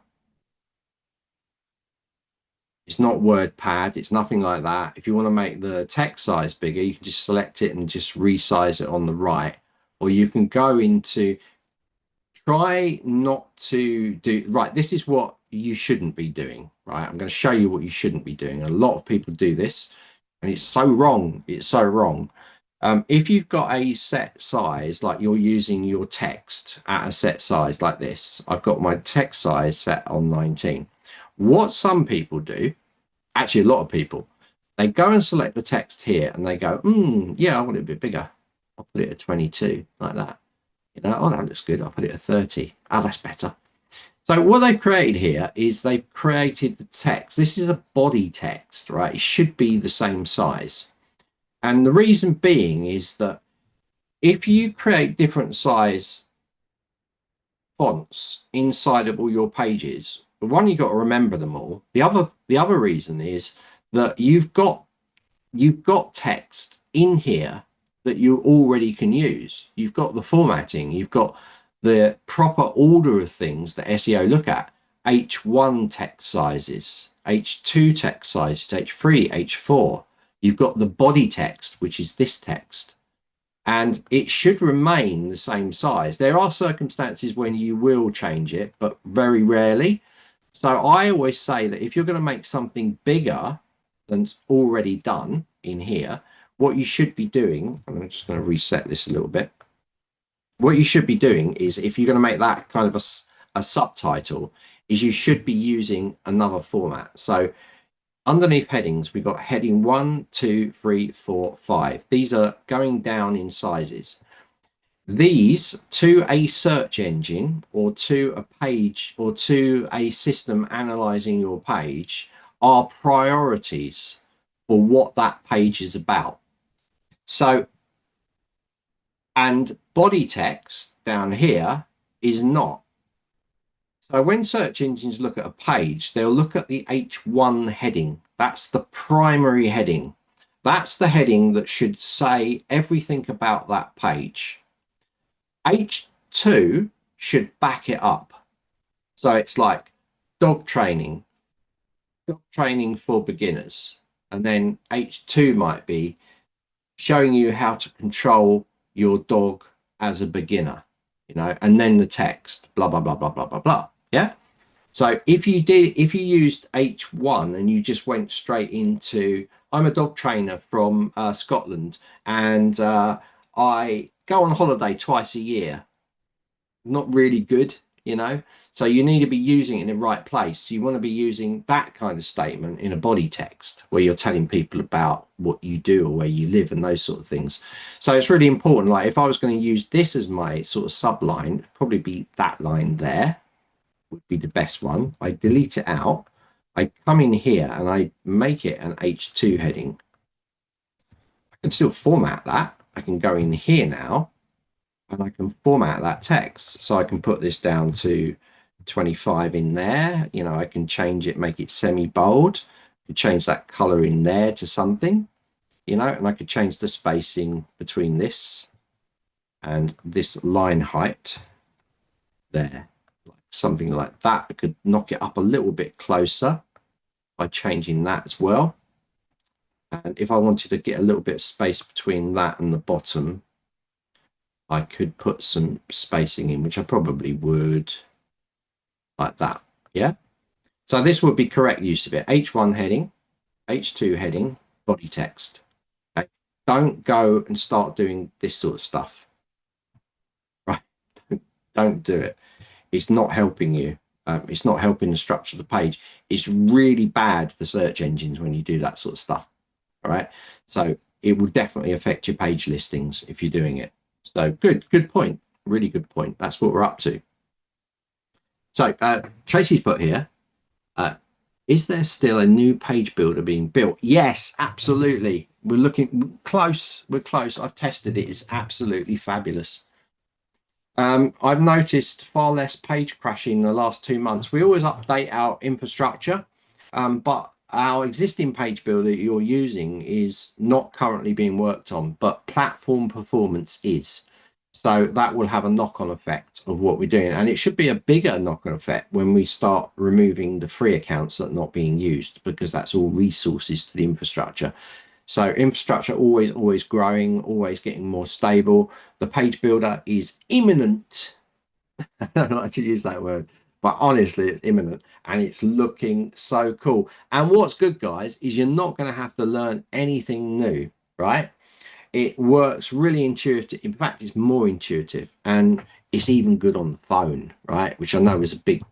It's not WordPad. It's nothing like that. If you want to make the text size bigger, you can just select it and just resize it on the right. Or you can go into, try not to do, right, this is what you shouldn't be doing, right? I'm going to show you what you shouldn't be doing. A lot of people do this, and it's so wrong. It's so wrong. If you've got a set size, like you're using your text at a set size like this, I've got my text size set on 19. What some people do, actually a lot of people, they go and select the text here and they go, yeah, I want it a bit bigger. I'll put it at 22 like that. You know, oh, that looks good. I'll put it at 30. Oh, that's better. So what they've created here is they've created the text. This is a body text, right? It should be the same size. And the reason being is that if you create different size fonts inside of all your pages, the one, you've got to remember them all. The other reason is that you've got text in here that you already can use. You've got the formatting, you've got the proper order of things that SEO look at. H1 text sizes, H2 text sizes, H3, H4. You've got the body text, which is this text, and it should remain the same size. There are circumstances when you will change it, but very rarely. So I always say that if you're going to make something bigger than's already done in here, what you should be doing, I'm just going to reset this a little bit. What you should be doing is, if you're going to make that kind of a subtitle, is you should be using another format. So underneath headings, we've got heading 1, 2, 3, 4, 5. These are going down in sizes. These, to a search engine or to a page or to a system analyzing your page, are priorities for what that page is about. So, and body text down here is not. So when search engines look at a page, they'll look at the H1 heading. That's the primary heading. That's the heading that should say everything about that page. H2 should back it up. So it's like dog training for beginners. And then H2 might be showing you how to control your dog as a beginner, you know, and then the text, blah, blah, blah, blah, blah, blah, blah. Yeah. So if you used H1 and you just went straight into, I'm a dog trainer from Scotland, and I go on holiday twice a year, not really good, you know. So you need to be using it in the right place. You want to be using that kind of statement in a body text where you're telling people about what you do or where you live and those sort of things. So it's really important. Like if I was going to use this as my sort of subline, it'd probably be that line there would be the best one. I delete it out. I come in here and I make it an H2 heading. I can still format that. I can go in here now and I can format that text. So I can put this down to 25 in there. You know, I can change it, make it semi-bold. Change that color in there to something, you know, and I could change the spacing between this and this line height there. Something like that. I could knock it up a little bit closer by changing that as well. And if I wanted to get a little bit of space between that and the bottom, I could put some spacing in, which I probably would, like that. Yeah. So this would be correct use of it. H1 heading, H2 heading, body text. Okay. Don't go and start doing this sort of stuff. Right. Don't do it. It's not helping you. It's not helping the structure of the page. It's really bad for search engines when you do that sort of stuff. All right. So it will definitely affect your page listings if you're doing it. So good point. Really good point. That's what we're up to. So Tracy's put here, is there still a new page builder being built? Yes, absolutely. We're looking close. We're close. I've tested it. It's absolutely fabulous. I've noticed far less page crashing in the last 2 months. We always update our infrastructure, but our existing page builder you're using is not currently being worked on, but platform performance is. So that will have a knock-on effect of what we're doing. And it should be a bigger knock-on effect when we start removing the free accounts that are not being used, because that's all resources to the infrastructure. So infrastructure always growing, always getting more stable. The page builder is imminent. I don't like to use that word, but honestly, it's imminent and it's looking so cool. And what's good, guys, is you're not going to have to learn anything new, right? It works really intuitive. In fact, it's more intuitive and it's even good on the phone, right? Which I know is a big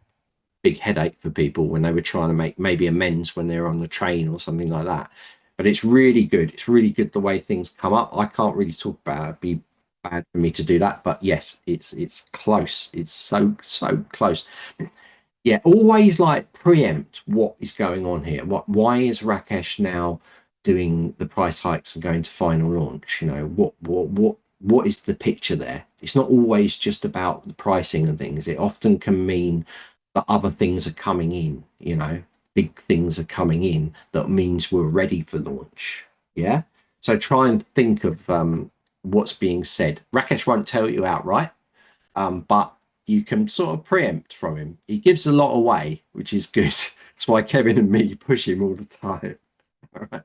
headache for people when they were trying to make maybe amends when they're on the train or something like that. But it's really good. It's really good the way things come up. I can't really talk about it. It'd be bad for me to do that. But yes, it's close. It's so close. Yeah, always like preempt what is going on here. Why is Rakesh now doing the price hikes and going to final launch? You know, what is the picture there? It's not always just about the pricing and things. It often can mean that other things are coming in, you know, big things are coming in that means we're ready for launch. Yeah. So try and think of what's being said. Rakesh won't tell you outright, but you can sort of preempt from him. He gives a lot away, which is good. That's why Kevin and me push him all the time. All right.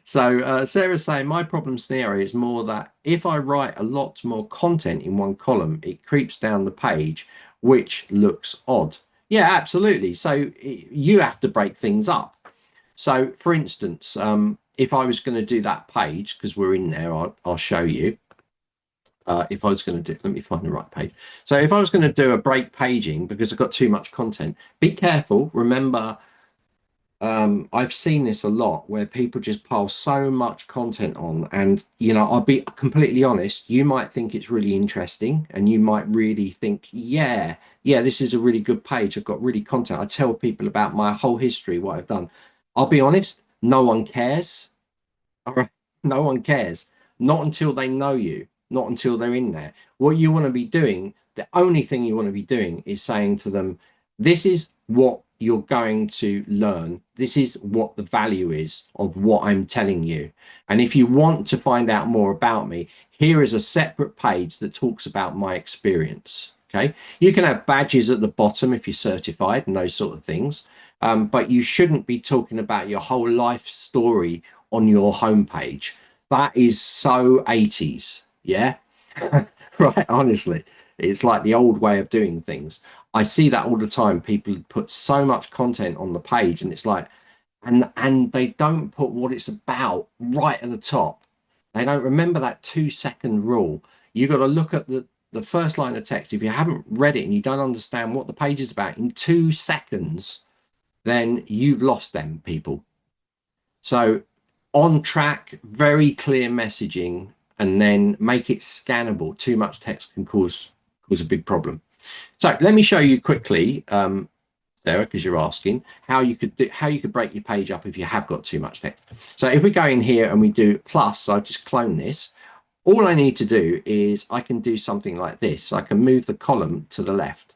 So Sarah's saying my problem scenario is more that if I write a lot more content in one column, it creeps down the page, which looks odd. Yeah, absolutely. So you have to break things up. So for instance, if I was going to do that page, because we're in there, I'll show you. If I was going to do, let me find the right page. So if I was going to do a break paging because I've got too much content, be careful. Remember, I've seen this a lot where people just pile so much content on, and you know, I'll be completely honest. You might think it's really interesting, and you might really think, yeah, this is a really good page. I've got really content. I tell people about my whole history, what I've done. I'll be honest, no one cares. All right. No one cares. Not until they know you, not until they're in there. What you want to be doing, the only thing you want to be doing is saying to them, this is what you're going to learn. This is what the value is of what I'm telling you. And if you want to find out more about me, here is a separate page that talks about my experience. Okay. You can have badges at the bottom if you're certified and those sort of things. But you shouldn't be talking about your whole life story on your homepage. That is so 80s. Yeah. Right. Honestly, it's like the old way of doing things. I see that all the time. People put so much content on the page and it's like, and they don't put what it's about right at the top. They don't remember that 2 second rule. You got to look at the first line of text. If you haven't read it and you don't understand what the page is about in 2 seconds, then you've lost them people. So on track, very clear messaging, and then make it scannable. Too much text can cause a big problem. So let me show you quickly, Sarah, because you're asking how you could break your page up if you have got too much text. So if we go in here and we do plus, so I just clone this. All I need to do is I can do something like this. I can move the column to the left.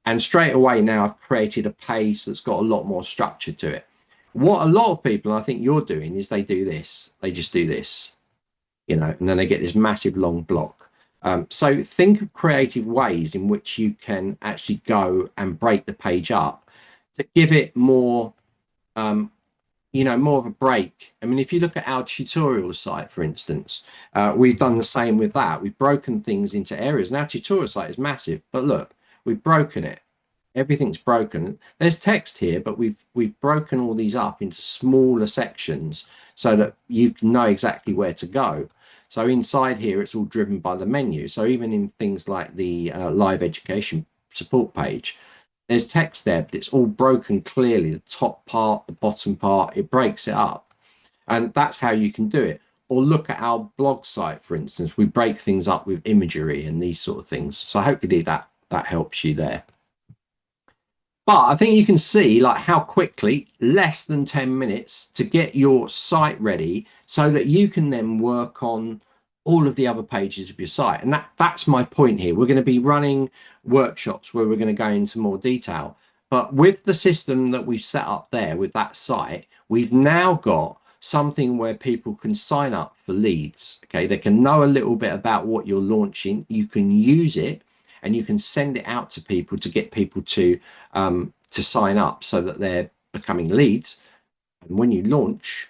And straight away now I've created a page that's got a lot more structure to it. What a lot of people, and I think you're doing, is they do this. They just do this, you know, and then they get this massive long block. So think of creative ways in which you can actually go and break the page up to give it more, you know, more of a break. I mean, if you look at our tutorial site, for instance, we've done the same with that. We've broken things into areas. And our tutorial site is massive, but look, we've broken it. Everything's broken. There's text here, but we've broken all these up into smaller sections so that you can know exactly where to go. So inside here, it's all driven by the menu. So even in things like the live education support page, there's text there, but it's all broken clearly. The top part, the bottom part, it breaks it up. And that's how you can do it. Or look at our blog site, for instance. We break things up with imagery and these sort of things. So hopefully that helps you there. But I think you can see like how quickly, less than 10 minutes to get your site ready so that you can then work on all of the other pages of your site. And that's my point here. We're going to be running workshops where we're going to go into more detail. But with the system that we've set up there with that site, we've now got something where people can sign up for leads. Okay, they can know a little bit about what you're launching. You can use it and you can send it out to people to get people to sign up so that they're becoming leads. And when you launch,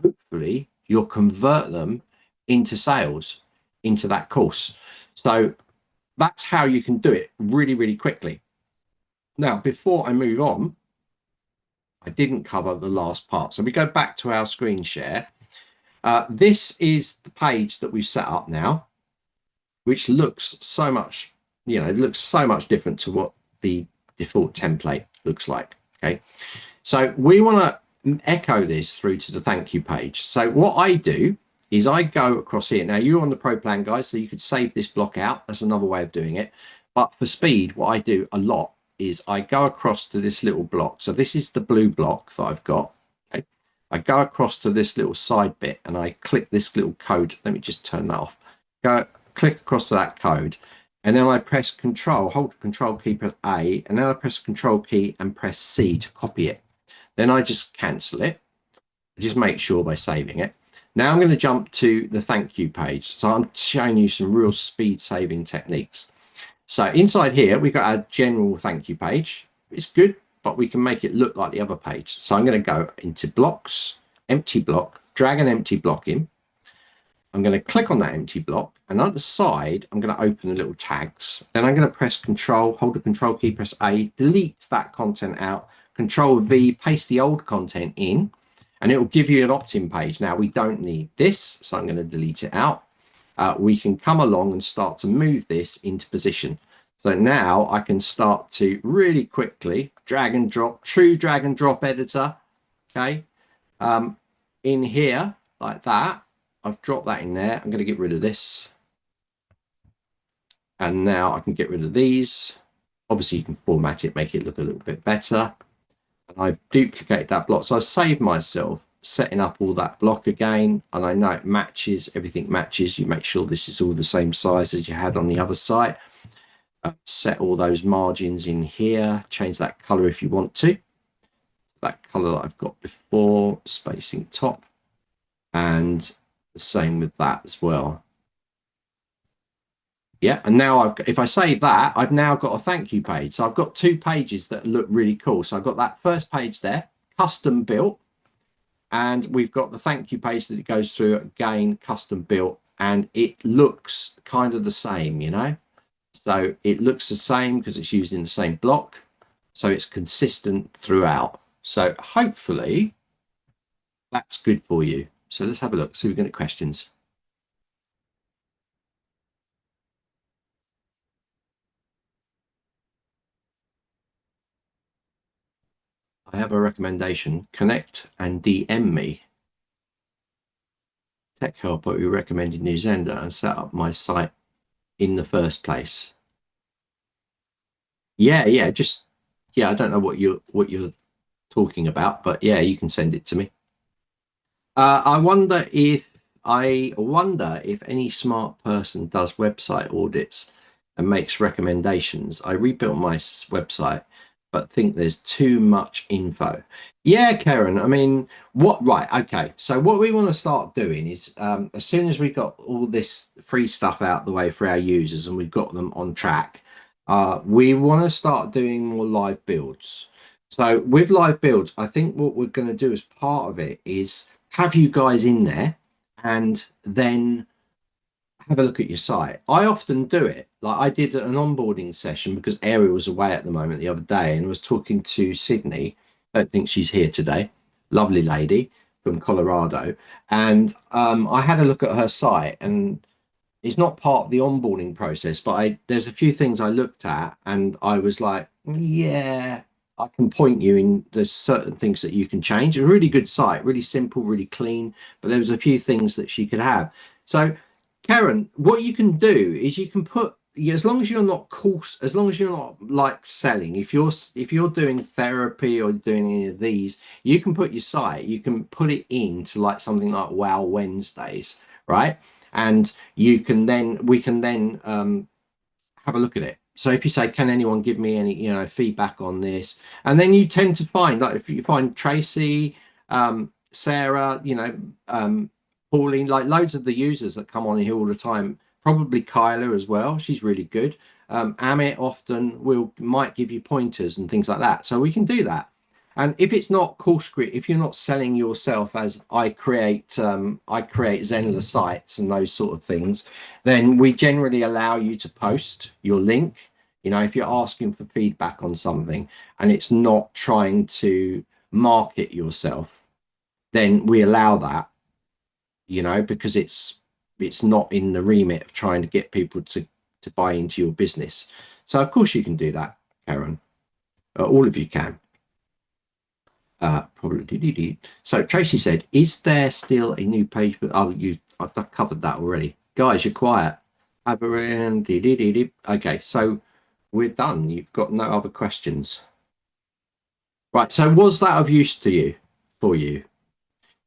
hopefully you'll convert them into sales into that course. So that's how you can do it really, really quickly. Now, before I move on, I didn't cover the last part. So we go back to our screen share. This is the page that we've set up now, which looks so much, it looks so much different to what the default template looks like. Okay. So we want to echo this through to the thank you page. So what I do is I go across here. Now you're on the pro plan, guys, so you could save this block out. That's another way of doing it. But for speed, what I do a lot is I go across to this little block. So this is the blue block that I've got. Okay. I go across to this little side bit and I click this little code. Let me just turn that off. Go click across to that code. And then I press control, hold the control key, press A, and then I press control key and press C to copy it. Then I just cancel it. Just make sure by saving it. Now I'm going to jump to the thank you page. So I'm showing you some real speed saving techniques. So inside here, we've got our general thank you page. It's good, but we can make it look like the other page. So I'm going to go into blocks, empty block, drag an empty block in. I'm going to click on that empty block, and on the side, I'm going to open the little tags. Then I'm going to press control, hold the control key, press A, delete that content out, control V, paste the old content in, and it will give you an opt-in page. Now we don't need this, so I'm going to delete it out. We can come along and start to move this into position. So now I can start to really quickly drag and drop, true drag and drop editor. Okay. In here like that. I've dropped that in there. I'm going to get rid of this. And now I can get rid of these. Obviously, you can format it, make it look a little bit better. And I've duplicated that block. So I've saved myself setting up all that block again. And I know it matches, everything matches. You make sure this is all the same size as you had on the other side. Set all those margins in here. Change that color if you want to. That color that I've got before, spacing top. And the same with that as well. Yeah, and now if I save that, I've now got a thank you page. So I've got two pages that look really cool. So I've got that first page there, custom built, and we've got the thank you page that it goes through again, custom built, and it looks kind of the same, So it looks the same because it's using the same block. So it's consistent throughout. So hopefully that's good for you. So let's have a look. So we're going to questions. I have a recommendation. Connect and DM me. Tech helper who recommended New Zenler and set up my site in the first place. Yeah, I don't know what you're talking about, but yeah, you can send it to me. I wonder if any smart person does website audits and makes recommendations. I rebuilt my website, but think there's too much info. Yeah, Karen. I mean, right? Okay. So what we want to start doing is, as soon as we got all this free stuff out the way for our users and we've got them on track, we want to start doing more live builds. So with live builds, I think what we're going to do as part of it is have you guys in there and then have a look at your site. I often do it. Like I did an onboarding session because Ariel was away at the moment the other day and was talking to Sydney. I don't think she's here today. Lovely lady from Colorado. And I had a look at her site, and it's not part of the onboarding process, but there's a few things I looked at and I was like, yeah, I can point you in. There's certain things that you can change. A really good site, really simple, really clean, but there was a few things that she could have. So Karen, what you can do is you can put, as long as you're not course, as long as you're not like selling, if you're doing therapy or doing any of these, you can put your site, you can put it into like something like Wow Wednesdays, right? And we can then have a look at it. So if you say, can anyone give me any, feedback on this? And then you tend to find, like if you find Tracy, Sarah, Pauline, like loads of the users that come on here all the time, probably Kyla as well. She's really good. Amit often might give you pointers and things like that. So we can do that. And if it's not course create, if you're not selling yourself as I create Zenler sites and those sort of things, then we generally allow you to post your link You know, if you're asking for feedback on something and it's not trying to market yourself, then we allow that, you know, because it's not in the remit of trying to get people to buy into your business. So of course you can do that, Karen. All of you can. Probably. So Tracy said, "Is there still a new page?" Oh, I've covered that already. Guys, you're quiet. Okay, so we're done. You've got no other questions, right? So was that of use to you? For you,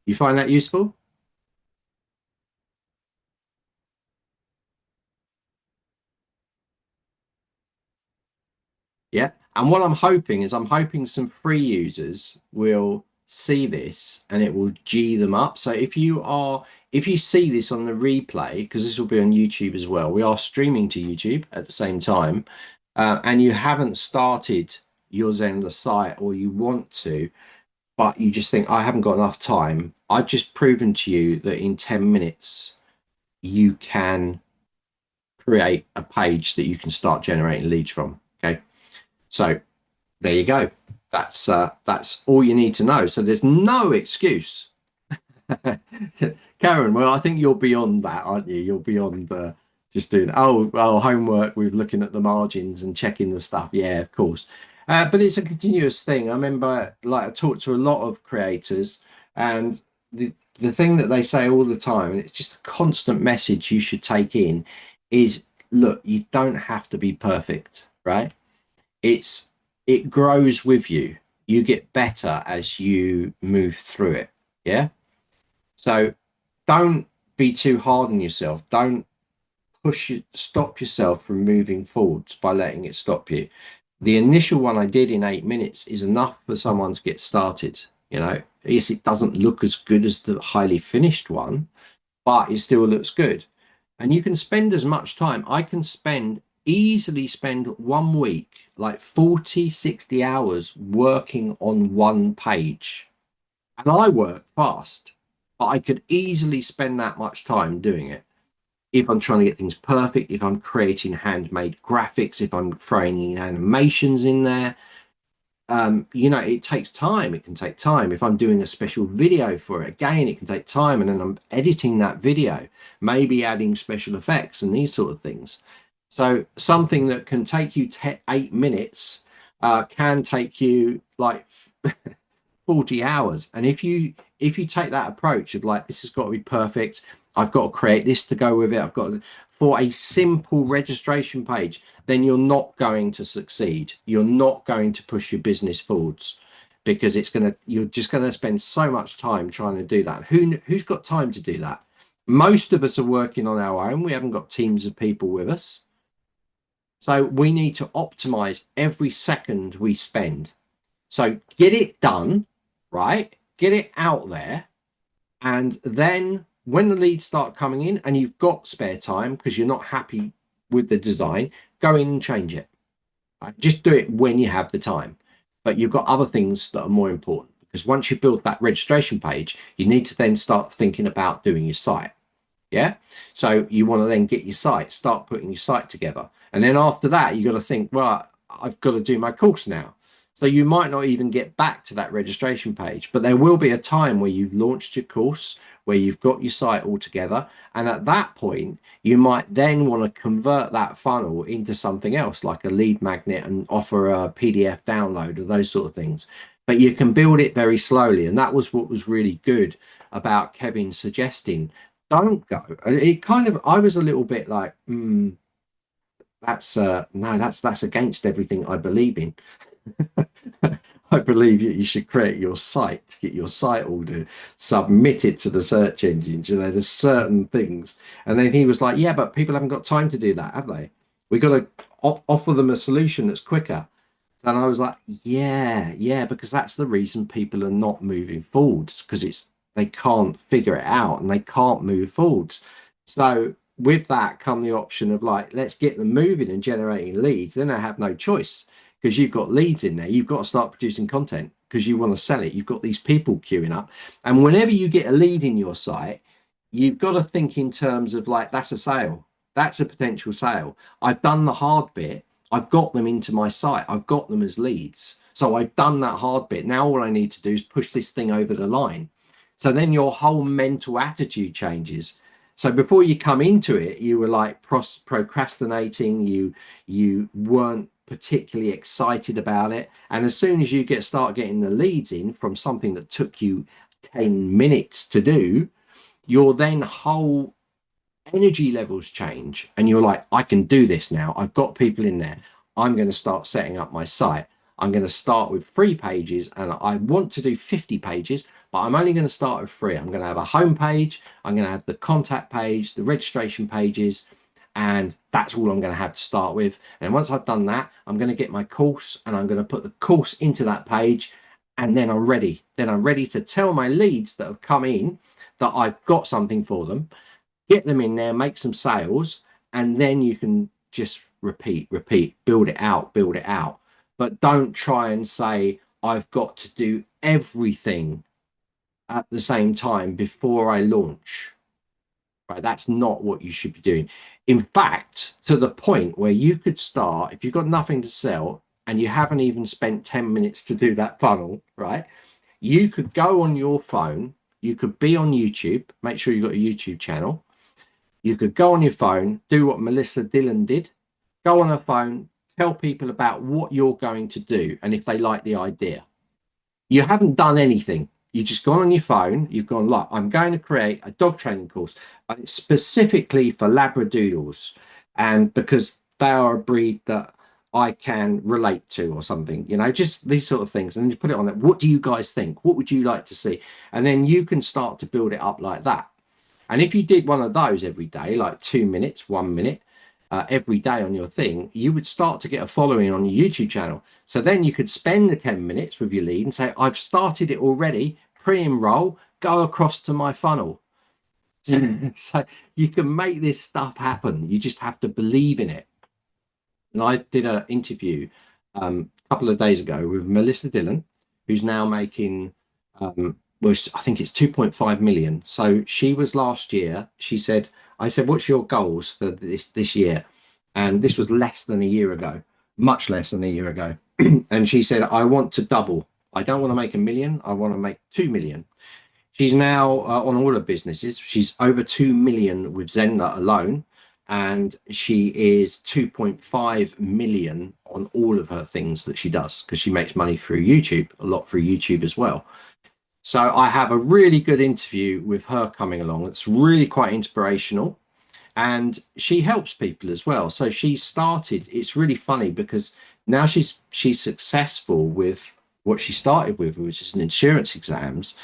you find that useful? Yeah. And what I'm hoping is I'm hoping some free users will see this and it will G them up. So if you see this on the replay, because this will be on YouTube as well, we are streaming to YouTube at the same time, and you haven't started your Zenler site or you want to, but you just think, I haven't got enough time. I've just proven to you that in 10 minutes, you can create a page that you can start generating leads from. Okay. So there you go. That's all you need to know. So there's no excuse. Karen, well, I think you're beyond that, aren't you? You're beyond just doing homework with looking at the margins and checking the stuff. Yeah, of course. But it's a continuous thing. I remember, like, I talked to a lot of creators, and the thing that they say all the time, and it's just a constant message you should take in, is look, you don't have to be perfect, right? it's it grows with you. You get better as you move through it. Yeah. So don't be too hard on yourself. Don't stop yourself from moving forwards by letting it stop you. The initial one I did in 8 minutes is enough for someone to get started. You know, yes, it doesn't look as good as the highly finished one, but it still looks good. And you can spend as much time. I can easily spend 1 week, like 40, 60 hours working on one page. And I work fast, but I could easily spend that much time doing it. If I'm trying to get things perfect, if I'm creating handmade graphics, if I'm throwing in animations in there, you know, it takes time. It can take time. If I'm doing a special video for it, again, it can take time. And then I'm editing that video, maybe adding special effects and these sort of things. So something that can take you 8 minutes can take you like 40 hours. And if you take that approach of like, this has got to be perfect, I've got to create this to go with it, I've got to, for a simple registration page, then you're not going to succeed. You're not going to push your business forwards, because you're just going to spend so much time trying to do that. Who's got time to do that? Most of us are working on our own. We haven't got teams of people with us. So we need to optimize every second we spend. So get it done, right? Get it out there. And then when the leads start coming in and you've got spare time because you're not happy with the design, go in and change it. Right? Just do it when you have the time. But you've got other things that are more important, because once you build that registration page, you need to then start thinking about doing your site. Yeah. So you want to then get your site, start putting your site together. And then after that, you got to think, well, I've got to do my course now. So you might not even get back to that registration page, but there will be a time where you've launched your course, where you've got your site all together. And at that point, you might then want to convert that funnel into something else, like a lead magnet, and offer a PDF download or those sort of things. But you can build it very slowly. And that was what was really good about Kevin suggesting, don't go. It kind of, I was a little bit like, that's no, that's against everything I believe in. I believe that you should create your site, get your site ordered, submit it to the search engines. You know, there's certain things. And then he was like, yeah, but people haven't got time to do that, have they? We got to offer them a solution that's quicker. And I was like, yeah, because that's the reason people are not moving forwards, because they can't figure it out and they can't move forwards. So with that come the option of like, let's get them moving and generating leads. Then I have no choice, because you've got leads in there. You've got to start producing content because you want to sell it. You've got these people queuing up. And whenever you get a lead in your site, you've got to think in terms of like, that's a sale. That's a potential sale. I've done the hard bit. I've got them into my site. I've got them as leads. So I've done that hard bit. Now all I need to do is push this thing over the line. So then your whole mental attitude changes. So before you come into it, you were like procrastinating. You weren't particularly excited about it. And as soon as you start getting the leads in from something that took you 10 minutes to do, your then whole energy levels change and you're like, I can do this now. I've got people in there. I'm going to start setting up my site. I'm going to start with 3 pages and I want to do 50 pages, but I'm only going to start with 3. I'm going to have a home page. I'm going to have the contact page, the registration pages, and that's all I'm going to have to start with. And once I've done that, I'm going to get my course and I'm going to put the course into that page. And then I'm ready. Then I'm ready to tell my leads that have come in that I've got something for them, get them in there, make some sales, and then you can just repeat, build it out, build it out. But don't try and say, I've got to do everything at the same time before I launch. Right? That's not what you should be doing. In fact, to the point where you could start, if you've got nothing to sell and you haven't even spent 10 minutes to do that funnel, right? You could go on your phone, you could be on YouTube, make sure you've got a YouTube channel. You could go on your phone, do what Melissa Dillon did, go on her phone, tell people about what you're going to do and if they like the idea. You haven't done anything. You've just gone on your phone. You've gone, look, I'm going to create a dog training course, but it's specifically for Labradoodles. And because they are a breed that I can relate to or something, you know, just these sort of things. And then you put it on there. What do you guys think? What would you like to see? And then you can start to build it up like that. And if you did one of those every day, like 2 minutes, 1 minute, every day on your thing, you would start to get a following on your YouTube channel. So then you could spend the 10 minutes with your lead and say, I've started it already, pre-enroll, go across to my funnel. So you can make this stuff happen. You just have to believe in it. And I did an interview a couple of days ago with Melissa Dillon, who's now making, well, I think it's 2.5 million. So she was last year. She said, I said, what's your goals for this year? And this was less than a year ago, much less than a year ago. And she said, I want to double. I don't want to make 1 million. I want to make 2 million. She's now on all her businesses. She's over 2 million with Zenler alone. And she is 2.5 million on all of her things that she does because she makes money through YouTube, a lot through YouTube as well. So I have a really good interview with her coming along. It's really quite inspirational. And she helps people as well. So she started, it's really funny because now she's successful with what she started with, which is an insurance exams.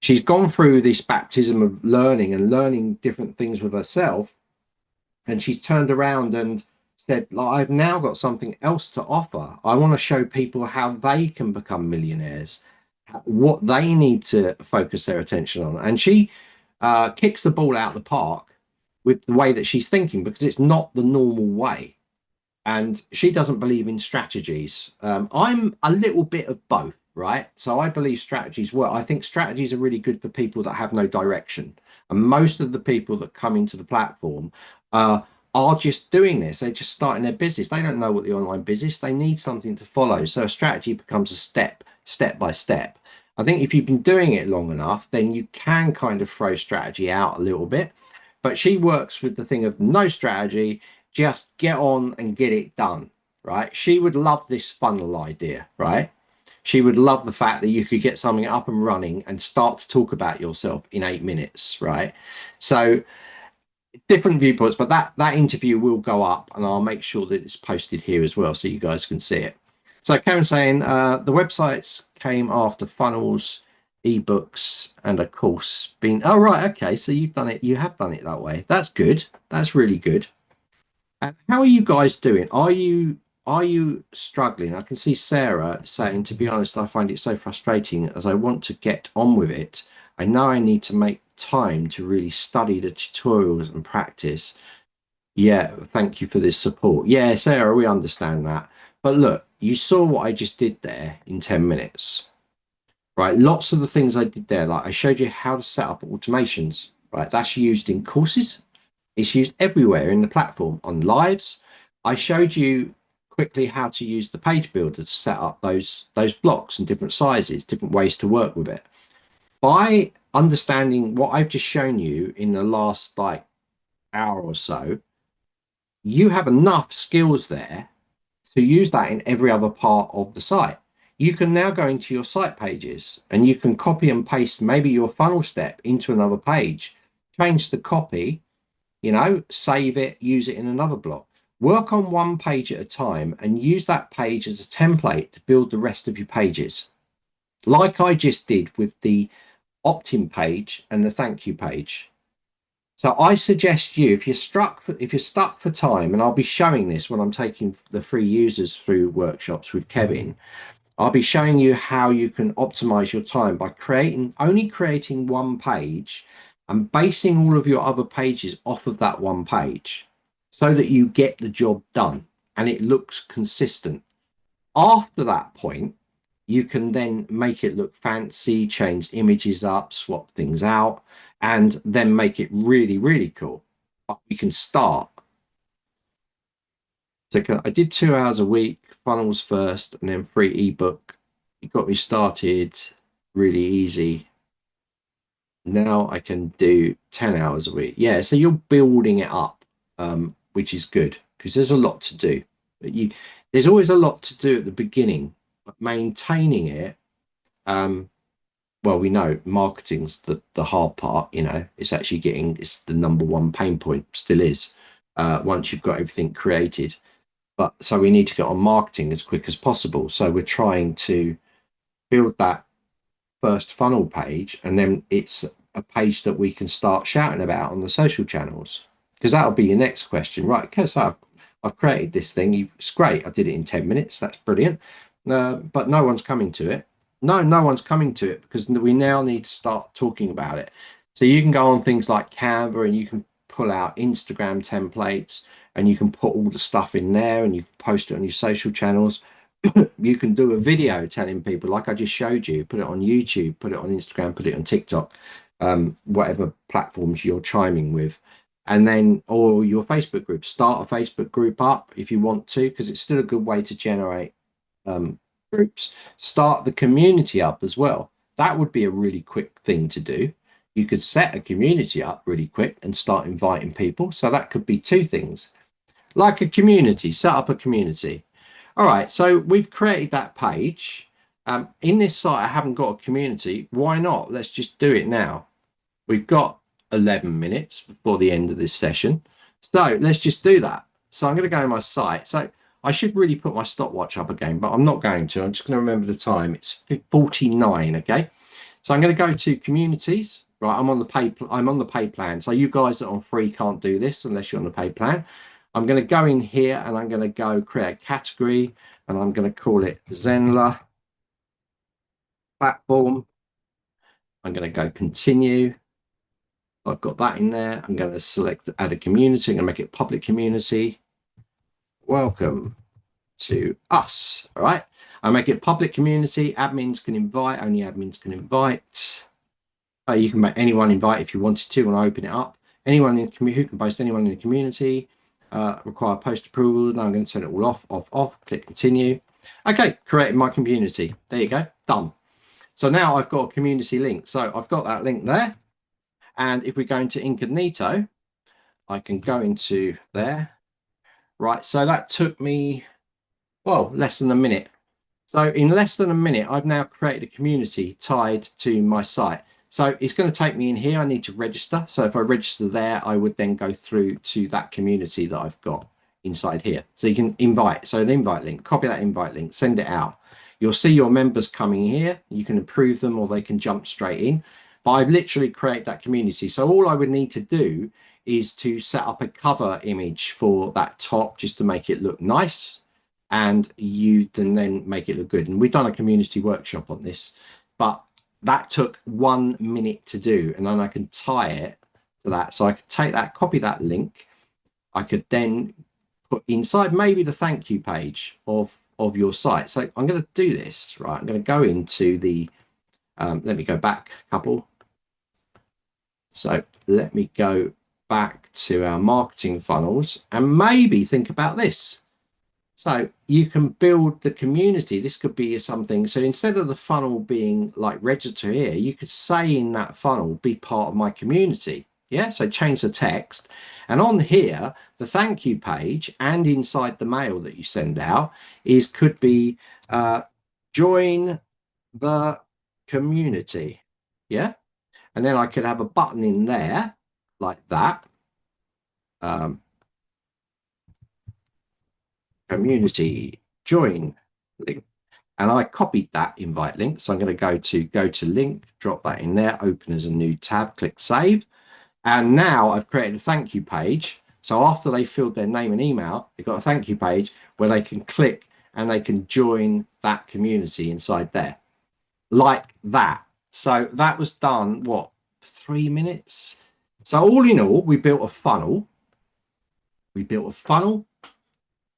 She's gone through this baptism of learning and learning different things with herself. And she's turned around and said, like, I've now got something else to offer. I want to show people how they can become millionaires, what they need to focus their attention on. And she kicks the ball out of the park with the way that she's thinking because it's not the normal way. And she doesn't believe in strategies. I'm a little bit of both, right? So I believe strategies work. I think strategies are really good for people that have no direction. And most of the people that come into the platform are just doing this. They're just starting their business. They don't know what the online business. They need something to follow. So a strategy becomes a step by step. I think if you've been doing it long enough, then you can kind of throw strategy out a little bit. But she works with the thing of no strategy, just get on and get it done, right? She would love this funnel idea, right? She would love the fact that you could get something up and running and start to talk about yourself in 8 minutes, right? So different viewpoints, but that interview will go up and I'll make sure that it's posted here as well so you guys can see it. So Karen's saying the websites came after funnels, ebooks, and a course being, oh right, okay, so you have done it that way. That's good. That's really good. And how are you guys doing? Are you struggling? I can see Sarah saying, to be honest, I find it so frustrating as I want to get on with it. I know I need to make time to really study the tutorials and practice. Yeah, thank you for this support. Yeah, Sarah, we understand that. But look, you saw what I just did there in 10 minutes, right? Lots of the things I did there, like I showed you how to set up automations, right? That's used in courses. It's used everywhere in the platform on lives. I showed you quickly how to use the page builder to set up those blocks and different sizes, different ways to work with it. By understanding what I've just shown you in the last like hour or so, you have enough skills there to use that in every other part of the site. You can now go into your site pages and you can copy and paste maybe your funnel step into another page, change the copy, you know, save it, use it in another block. Work on one page at a time and use that page as a template to build the rest of your pages. Like I just did with the opt-in page and the thank you page. So I suggest you, if you're stuck for time, and I'll be showing this when I'm taking the free users through workshops with Kevin, I'll be showing you how you can optimize your time by only creating one page and basing all of your other pages off of that one page so that you get the job done and it looks consistent. After that point, you can then make it look fancy, change images up, swap things out, and then make it really, really cool. But we can start. So I did 2 hours a week, funnels first, and then free ebook. It got me started really easy. Now I can do 10 hours a week. Yeah, so you're building it up, which is good because there's a lot to do. But there's always a lot to do at the beginning, but maintaining it, well, we know marketing's the hard part, you know, it's the number one pain point, still is, once you've got everything created. But so we need to get on marketing as quick as possible. So we're trying to build that first funnel page, and then it's a page that we can start shouting about on the social channels, because that'll be your next question, right? Because I've created this thing. It's great. I did it in 10 minutes. That's brilliant. But no one's coming to it. No one's coming to it because we now need to start talking about it. So you can go on things like Canva and you can pull out Instagram templates and you can put all the stuff in there and you can post it on your social channels. You can do a video telling people, like I just showed you, put it on YouTube, put it on Instagram, put it on TikTok, whatever platforms you're chiming with. And then, or your Facebook group, start a Facebook group up if you want to, because it's still a good way to generate groups. Start the community up as well. That would be a really quick thing to do. You could set a community up really quick and start inviting people. So that could be two things. Like a community, set up a community. All right, so we've created that page. In this site, I haven't got a community. Why not? Let's just do it now. We've got 11 minutes before the end of this session. So let's just do that. So I'm going to go to my site. So I should really put my stopwatch up again, but I'm not going to. I'm just going to remember the time. It's 49, okay? So I'm going to go to communities. Right, I'm on the pay plan. So you guys that are on free can't do this unless you're on the pay plan. I'm going to go in here and I'm going to go create a category and I'm going to call it Zenler platform. I'm going to go continue. I've got that in there. I'm going to select add a community. I'm going to make it public community. Welcome to us. All right. I make it public community. Admins can invite. Only admins can invite. You can make anyone invite if you wanted to when I open it up. Anyone in the who can post anyone in the community. Require post approval. Now I'm going to turn it all off. Click continue. Okay, creating my community. There you go. Done. So now I've got a community link. So I've got that link there. And if we go into incognito, I can go into there. Right. So that took me, well, less than a minute. So in less than a minute, I've now created a community tied to my site. So it's going to take me in here. I need to register. So if I register there, I would then go through to that community that I've got inside here. So you can invite. So an invite link, copy that invite link, send it out. You'll see your members coming here. You can approve them or they can jump straight in. But I've literally created that community. So all I would need to do is to set up a cover image for that top just to make it look nice. And you can then make it look good. And we've done a community workshop on this, but that took 1 minute to do. And then I can tie it to that. So I could take that, copy that link. I could then put inside maybe the thank you page of your site. So I'm going to do this, right? I'm going to go into the, let me go back a couple. So let me go back to our marketing funnels and maybe think about this. So you can build the community. This could be something. So instead of the funnel being like register here, you could say in that funnel, be part of my community. Yeah. So change the text. And on here, the thank you page and inside the mail that you send out could be join the community. Yeah. And then I could have a button in there like that. Community join link. And I copied that invite link. So I'm going to go to link, drop that in there, open as a new tab, click save. And now I've created a thank you page. So after they filled their name and email, they've got a thank you page where they can click and they can join that community inside there like that. So that was done, what, 3 minutes? So all in all, we built a funnel. We built a funnel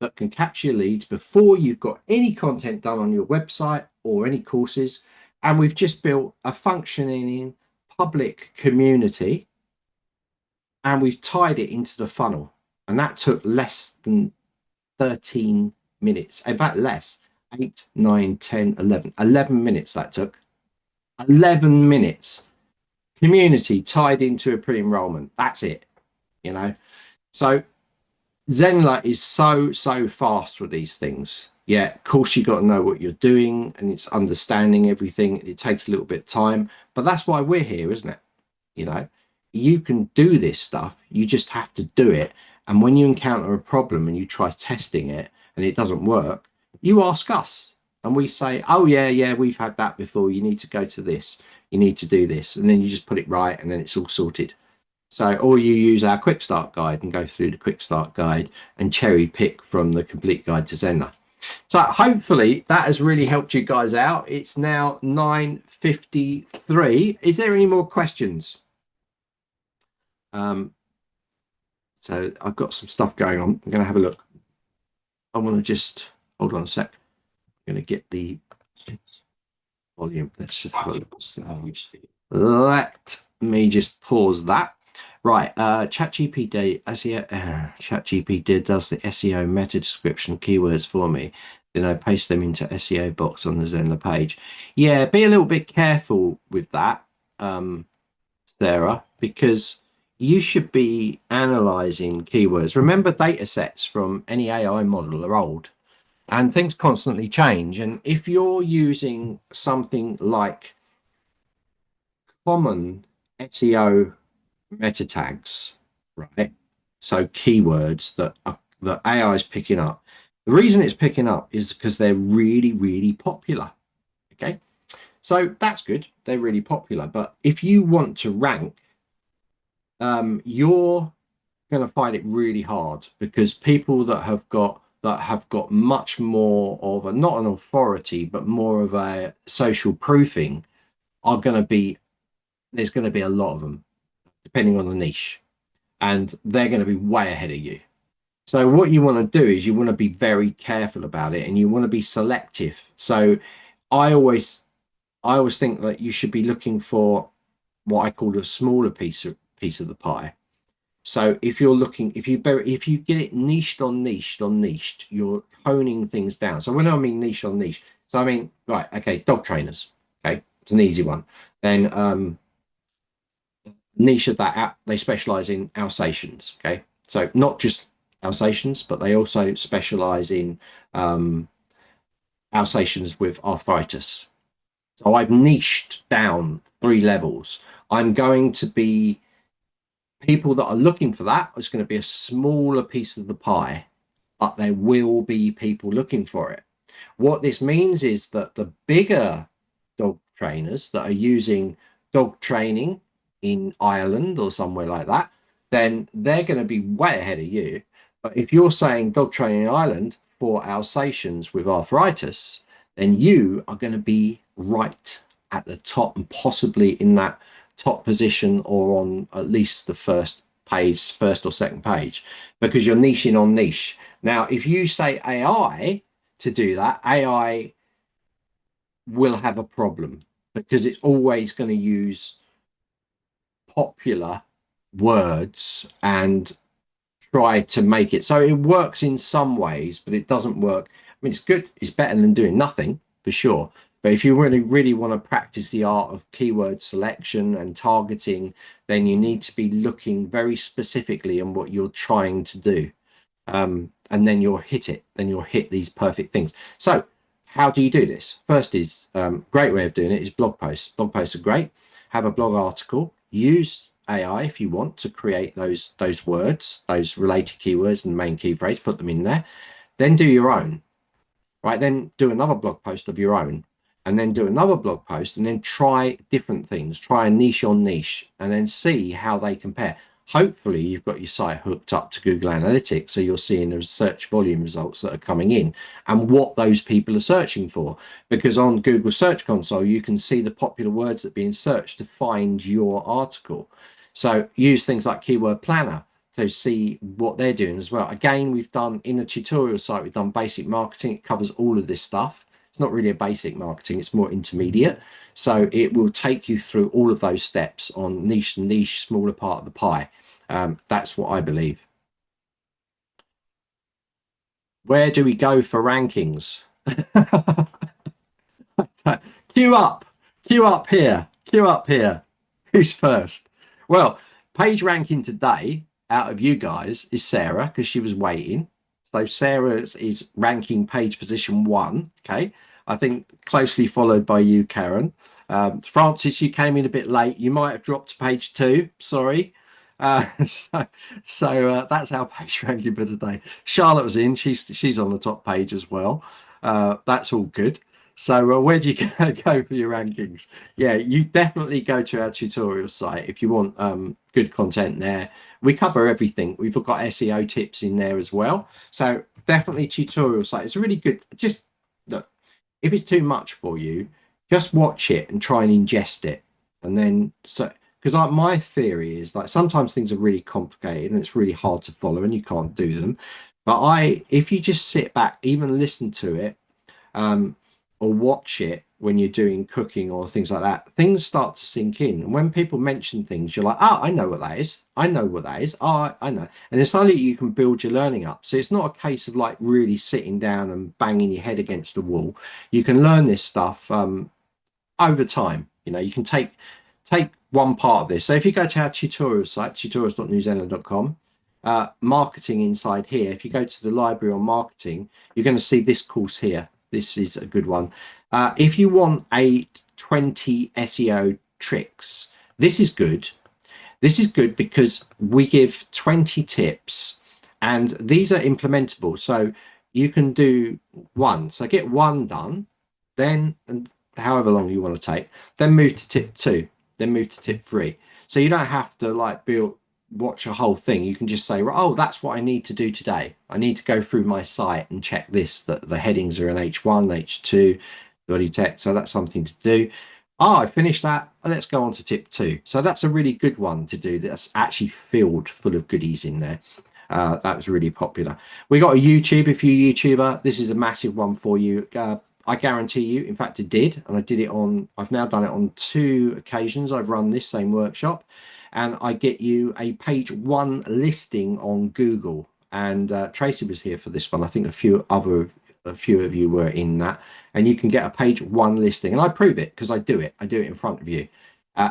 that can capture leads before you've got any content done on your website or any courses. And we've just built a functioning public community and we've tied it into the funnel. And that took less than 13 minutes, about less, 8, 9, 10, 11, 11 minutes that took. 11 minutes. Community tied into a pre-enrollment. That's it, you know. So Zenler is so fast with these things. Yeah, of course you got to know what you're doing and it's understanding everything. It takes a little bit of time, but that's why we're here, isn't it? You know, you can do this stuff. You just have to do it. And when you encounter a problem and you try testing it and it doesn't work, you ask us and we say, oh yeah, we've had that before. You need to go to this. You need to do this. And then you just put it right and then it's all sorted. So, or you use our quick start guide and go through the quick start guide and cherry pick from the complete guide to Zenler. So hopefully that has really helped you guys out. It's now 9:53. Is there any more questions? So I've got some stuff going on. I'm going to have a look. I want to just hold on a sec. I'm going to get the volume. Let's just have a look. Let me just pause that. Right, ChatGPT SEO. ChatGPT does the SEO meta description keywords for me. Then I paste them into SEO box on the Zenler page. Yeah, be a little bit careful with that, Sarah, because you should be analyzing keywords. Remember, data sets from any AI model are old and things constantly change. And if you're using something like common SEO meta tags, right? So keywords that AI is picking up. The reason it's picking up is because they're really popular. Okay, so that's good. They're really popular. But if you want to rank, you're going to find it really hard because people that have got much more of a not an authority but more of a social proofing are going to be there's going to be a lot of them depending on the niche and they're going to be way ahead of you. So what you want to do is you want to be very careful about it and you want to be selective. So I always think that you should be looking for what I call a smaller piece of the pie. So if you're looking, if you get it niched, you're honing things down. So when I mean niche on niche, so I mean, right, okay, dog trainers. Okay, it's an easy one. Then niche of that app, they specialize in Alsatians. Okay, so not just Alsatians, but they also specialize in Alsatians with arthritis. So I've niched down 3 levels. I'm going to be people that are looking for that. It's going to be a smaller piece of the pie, but there will be people looking for it. What this means is that the bigger dog trainers that are using dog training in Ireland or somewhere like that, then they're going to be way ahead of you. But if you're saying dog training in Ireland for Alsatians with arthritis, then you are going to be right at the top and possibly in that top position or on at least the first or second page, because you're niching on niche. Now, if you say AI to do that, AI will have a problem because it's always going to use popular words and try to make it so it works in some ways, but it doesn't work. I mean, it's good, it's better than doing nothing for sure. But if you really want to practice the art of keyword selection and targeting, then you need to be looking very specifically on what you're trying to do. And then you'll hit it, then you'll hit these perfect things. So how do you do this? First is great way of doing it is blog posts. Blog posts are great. Have a blog article, use AI if you want to create those words, those related keywords and the main key phrase, put them in there. Then do your own, right? Then do another blog post of your own, and then do another blog post, and then try different things, try a niche on niche, and then see how they compare. Hopefully you've got your site hooked up to Google Analytics, so you're seeing the search volume results that are coming in and what those people are searching for, because on Google Search Console you can see the popular words that are being searched to find your article. So use things like Keyword Planner to see what they're doing as well. Again, we've done in the tutorial site, we've done basic marketing. It covers all of this stuff. It's not really a basic marketing, it's more intermediate. So it will take you through all of those steps on niche, smaller part of the pie. That's what I believe. Where do we go for rankings? Queue up, queue up here, queue up here. Who's first? Well, page ranking today out of you guys is Sarah, because she was waiting. So Sarah is ranking page position 1. Okay, I think closely followed by you, Karen. Francis, you came in a bit late. You might have dropped to page 2. Sorry. So that's our page ranking for today. Charlotte was in. She's on the top page as well. That's all good. So where do you go for your rankings? Yeah, you definitely go to our tutorial site if you want good content there. We cover everything. We've got SEO tips in there as well. So definitely tutorial site. It's really good. Just look, if it's too much for you, just watch it and try and ingest it. And then, so, because like my theory is like sometimes things are really complicated and it's really hard to follow and you can't do them. But if you just sit back, even listen to it, or watch it when you're doing cooking or things like that, things start to sink in. And when people mention things, you're like, oh, I know what that is. I know what that is. Oh, I know. And it's only you can build your learning up. So it's not a case of like really sitting down and banging your head against the wall. You can learn this stuff over time. You know, you can take one part of this. So if you go to our tutorial site, tutorials.newzenler.com, marketing inside here, if you go to the library on marketing, you're going to see this course here. This is a good one. If you want 20 SEO tricks, this is good. This is good because we give 20 tips and these are implementable. So you can do one. So get one done, then however long you want to take, then move to tip 2, then move to tip 3. So you don't have to like watch a whole thing. You can just say, oh, that's what I need to do today. I need to go through my site and check this, that the headings are in H1, H2, body text. So that's something to do. Oh, I finished that. Let's go on to tip 2. So that's a really good one to do. That's actually filled full of goodies in there. That was really popular. We got a YouTube. If you're a YouTuber, this is a massive one for you. I guarantee you, in fact, I did, and I've now done it on 2 occasions. I've run this same workshop, and I get you a page 1 listing on Google. And Tracy was here for this one. I think a few of you were in that, and you can get a page 1 listing, and I prove it because I do it in front of you.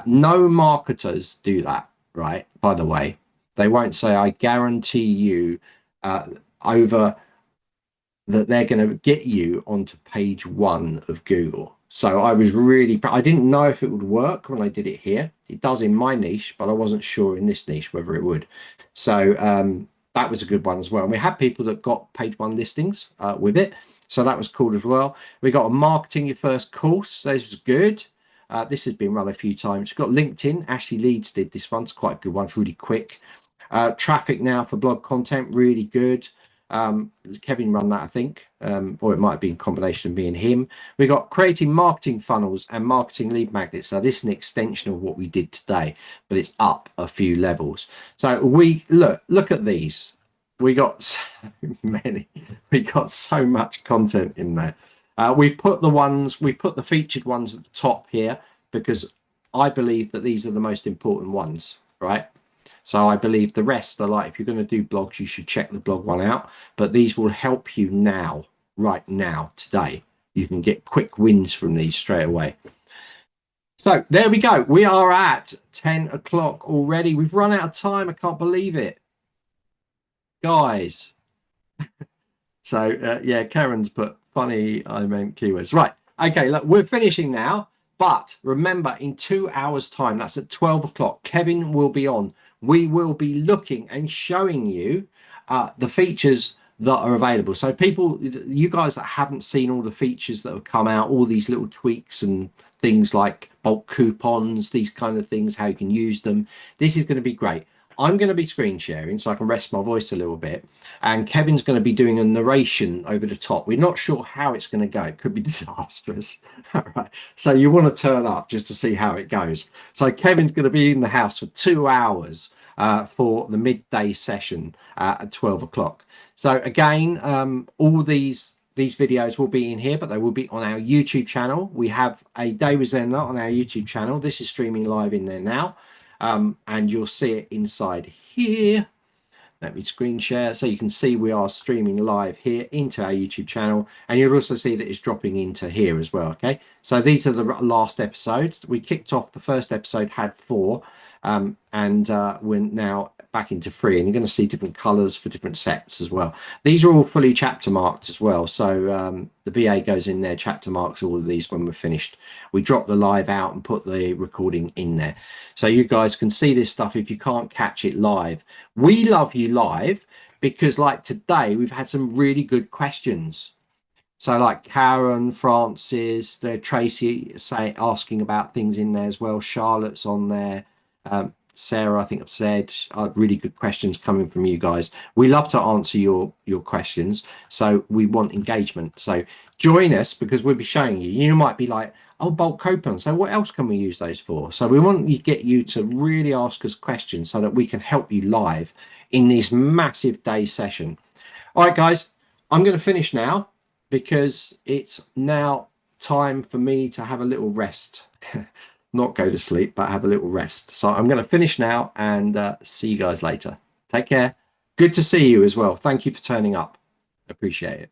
No marketers do that, right? By the way, they won't say, I guarantee you over that they're going to get you onto page 1 of Google. So I didn't know if it would work when I did it here. It does in my niche, but I wasn't sure in this niche whether it would. So that was a good one as well. And we had people that got page 1 listings with it. So that was cool as well. We got a marketing your first course. This was good. This has been run a few times. We've got LinkedIn. Ashley Leeds did this one. It's quite a good one. It's really quick. Traffic now for blog content, really good. Kevin run that, I think, or it might be in combination of me and him. We got creating marketing funnels and marketing lead magnets. So this is an extension of what we did today, but it's up a few levels. So we look at these. We got so many. We got so much content in there. We put the featured ones at the top here because I believe that these are the most important ones, right? So I believe the rest are like, if you're going to do blogs, you should check the blog one out. But these will help you now, right now, today. You can get quick wins from these straight away. So there we go. We are at 10 o'clock already. We've run out of time. I can't believe it. Guys. So yeah, Karen's put funny, I meant keywords. Right. Okay, look, we're finishing now. But remember, in 2 hours' time, that's at 12 o'clock, Kevin will be on. We will be looking and showing you the features that are available. So people, you guys that haven't seen all the features that have come out, all these little tweaks and things like bulk coupons, these kind of things, how you can use them. This is going to be great. I'm going to be screen sharing so I can rest my voice a little bit. And Kevin's going to be doing a narration over the top. We're not sure how it's going to go. It could be disastrous. All right. So you want to turn up just to see how it goes. So Kevin's going to be in the house for 2 hours for the midday session at 12 o'clock. So again, all these videos will be in here, but they will be on our YouTube channel. We have a Day with Zenler on our YouTube channel. This is streaming live in there now. And you'll see it inside here. Let me screen share so you can see we are streaming live here into our YouTube channel, and you'll also see that it's dropping into here as well. Okay, so these are the last episodes. We kicked off, the first episode had 4, and we're now back into 3, and you're going to see different colors for different sets as well. These are all fully chapter marked as well, so the BA goes in there, chapter marks all of these when we're finished. We drop the live out and put the recording in there, so you guys can see this stuff if you can't catch it live. We love you live because, like today, we've had some really good questions. So like Karen, Francis, Tracy asking about things in there as well. Charlotte's on there. Sarah, I think I've said, really good questions coming from you guys. We love to answer your questions. So we want engagement. So join us, because we'll be showing you. You might be like, oh, bulk coupons. So what else can we use those for? So we want to get you to really ask us questions so that we can help you live in this massive day session. All right, guys, I'm going to finish now because it's now time for me to have a little rest. Not go to sleep, but have a little rest. So I'm going to finish now and see you guys later. Take care. Good to see you as well. Thank you for turning up. Appreciate it.